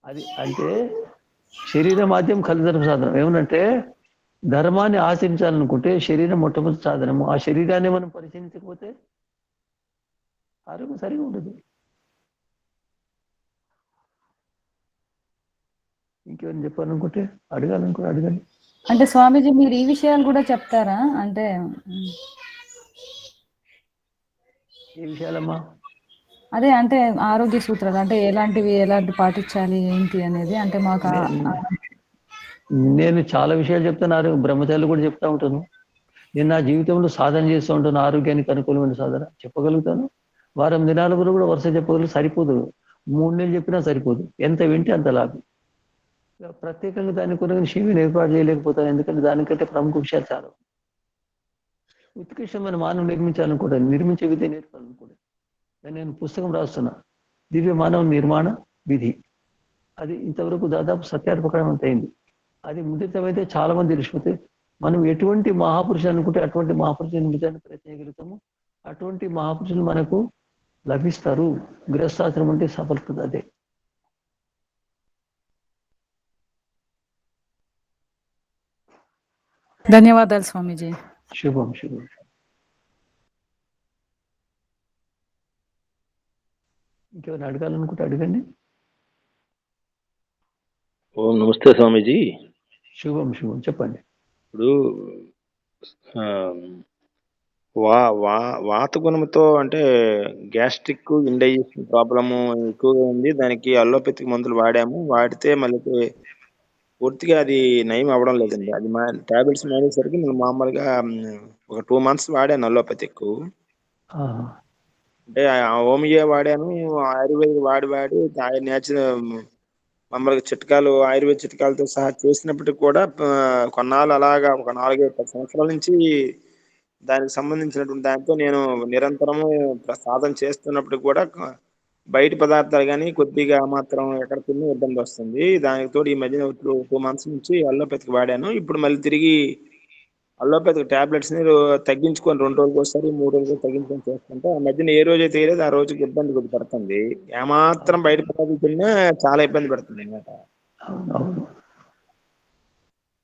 అది అంటే శరీరం మాధ్యం కలిధర్మ సాధనం. ఏమనంటే ధర్మాన్ని ఆచరించాలనుకుంటే శరీరం మొట్టమొదటి సాధనము. ఆ శరీరాన్ని మనం పరిశీలించకపోతే ఆరోగ్యం సరిగా ఉండదు. ఇంకేమైనా చెప్పాలనుకుంటే అడగండి. అంటే స్వామీజీ మీరు ఈ విషయాలు కూడా చెప్తారా? అంటే ఏ విషయాలమ్మా? అదే అంటే ఆరోగ్య సూత్రాలు అంటే ఎలాంటి పాటించాలి ఏంటి అనేది అంటే మాకు నేను చాలా విషయాలు చెప్తాను, బ్రహ్మచారులు కూడా చెప్తా ఉంటాను. నేను నా జీవితంలో సాధన చేస్తూ ఉంటాను, ఆరోగ్యానికి అనుకూలమైన సాధన చెప్పగలుగుతాను. వారం దినాల గురించి కూడా వరుస చెప్పగలుగు సరిపోదు, 3 నెలలు చెప్పినా సరిపోదు. ఎంత వింటే అంత లాభం. ప్రత్యేకంగా దాని కొరకు శివుని ఏర్పాటు చేయలేకపోతాను, ఎందుకంటే దానికంటే ప్రముఖ విషయాలు చాలా. ఉత్కృష్టమైన మానవం నిర్మించాలనుకోవడం, నిర్మించే విధి నేర్పాలనుకోవడం. నేను పుస్తకం రాస్తున్నా, దివ్య మానవ నిర్మాణ విధి. అది ఇంతవరకు దాదాపు సత్యాత్మకం అయింది. అది ముద్రితమైతే చాలా మంది తెలిసిపోతే మనం ఎటువంటి మహాపురుషులు అనుకుంటే అటువంటి మహాపురుషులు నిర్మించడానికి ప్రయత్నం చేయగలుగుతాము. అటువంటి మహాపురుషులు మనకు లభిస్తారు. గృహస్థాశ్రమం అంటే సఫలత అదే. ధన్యవాదాలు స్వామీజీ. శుభం శుభం. ఇంకేమైనా అడగాలనుకుంటే అడగండి. ఓం నమస్తే స్వామీజీ. శుభం శుభం, చెప్పండి. ఇప్పుడు వాత గుణంతో అంటే గ్యాస్ట్రిక్ ఇండైజెషన్ ప్రాబ్లము ఎక్కువగా ఉంది. దానికి అల్లోపతిక్ మందులు వాడితే మళ్ళీ పూర్తిగా అది నయం అవ్వడం లేదండి. అది టాబ్లెట్స్ మానేసరికి నేను మామూలుగా ఒక 2 మంత్స్ వాడాను అల్లోపతిక్. అంటే హోమియో వాడాను, ఆయుర్వేదిక్ వాడి నేచురల్ మామూలుగా చిట్కాలు, ఆయుర్వేద చిట్కాలతో సహా చేసినప్పటికి కూడా కొన్నాళ్ళు అలాగా ఒక 4-10 సంవత్సరాల నుంచి దానికి సంబంధించినటువంటి దాంతో నేను నిరంతరము సాధన చేస్తున్నప్పటికి కూడా బయట పదార్థాలు కానీ కొద్దిగా మాత్రం ఎక్కడ తిన్నా ఇబ్బంది వస్తుంది. దానికి తోడు ఈ మధ్యన 2 మంత్స్ నుంచి అల్లోపతికి వాడాను. ఇప్పుడు మళ్ళీ తిరిగి అల్లోపతిక్ టాబ్లెట్స్ ని తగ్గించుకొని 2 రోజులకు ఒకసారి 3 రోజులకు తగ్గించుకొని చేస్తుంటే ఆ మధ్యన ఏ రోజు అయితే ఆ రోజుకి ఇబ్బంది కొద్ది పడుతుంది. ఏమాత్రం బయట పదార్థాలు తిన్నా చాలా ఇబ్బంది పడుతుంది అన్నమాట.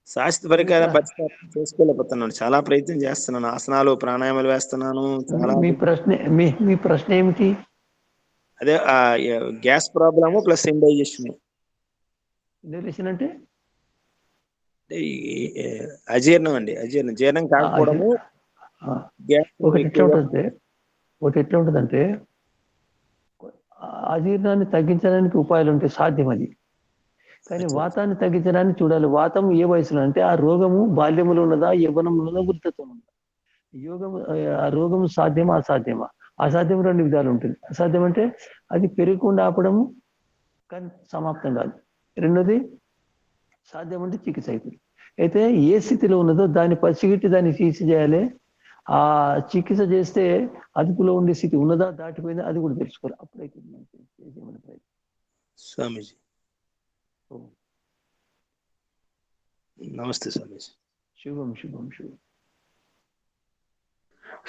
శాశ్వత పరిష్కారం చేసుకోలేకపోతున్నాను. చాలా ప్రయత్నం చేస్తున్నాను, ఆసనాలు ప్రాణాయామాలు వేస్తున్నాను. చాలా మీ ప్రశ్న ఏమిటి? అదే gas problem plus indigestion. Indigestion అంటే అజీర్ణం అండి, అజీర్ణం, జీర్ణం కాకపోవడము. ఒకటి ఎట్లా ఉంటుందంటే అజీర్ణాన్ని తగ్గించడానికి ఉపాయాలు ఉంటాయి, సాధ్యం అది. కానీ వాతాన్ని తగ్గించడానికి చూడాలి. వాతం ఏ వయసులో అంటే ఆ రోగము బాల్యములో ఉన్నదా, యవ్వనంలో ఉన్నదా, వృద్ధత్వం ఉన్నదా. ఆ రోగము సాధ్యమా అసాధ్యమా? అసాధ్యం 2 విధాలు ఉంటుంది. అసాధ్యం అంటే అది పెరగకుండా ఆపడము, కానీ సమాప్తం కాదు. రెండోది సాధ్యం అంటే చికిత్స అవుతుంది. అయితే ఏ స్థితిలో ఉన్నదో దాన్ని పసిగట్టి దాన్ని చికిత్స చేయాలి. ఆ చికిత్స చేస్తే అదుపులో ఉండే స్థితి ఉన్నదా, దాటిపోయిందా, అది కూడా తెలుసుకోవాలి. అప్పుడైతే స్వామీజీ. నమస్తే స్వామీజీ. శుభం శుభం శుభం.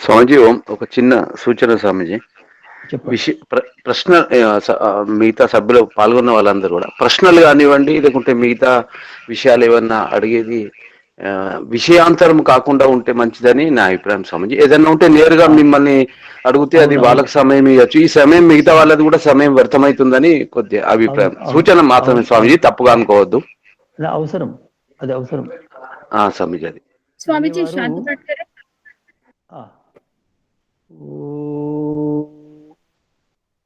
స్వామీజీ ఒక చిన్న సూచన స్వామీజీ. ప్రశ్న మిగతా సభ్యులు పాల్గొన్న వాళ్ళందరూ కూడా ప్రశ్నలు కానివ్వండి, లేకుంటే మిగతా విషయాలు ఏమన్నా అడిగేది విషయాంతరం కాకుండా ఉంటే మంచిదని నా అభిప్రాయం స్వామీజీ. ఏదన్నా ఉంటే నేరుగా మిమ్మల్ని అడిగితే అది వాళ్ళకి సమయం ఇవ్వచ్చు. ఈ సమయం మిగతా వాళ్ళది కూడా సమయం వ్యర్థమవుతుందని కొద్దిగా అభిప్రాయం, సూచన మాత్రమే స్వామీజీ, తప్పుగా అనుకోవద్దు. అవసరం, అది అవసరం స్వామీజీ. అది స్వామీజీ శాంతి పెట్టారు.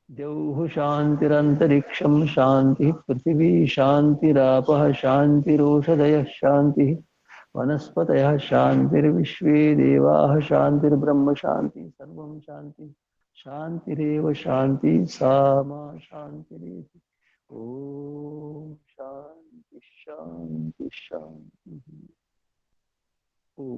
द्यौः शान्तिरन्तरिक्षं शान्तिः, पृथिवी शान्तिरापः शान्तिरोषधयः शान्तिः, वनस्पतयः शान्तिर्विश्वे देवाः शान्तिर्ब्रह्म शान्तिः, सर्वं शान्तिः शान्तिरेव शान्तिः सा मा शान्तिरेति। ॐ शान्ति शान्ति शान्तिः। ॐ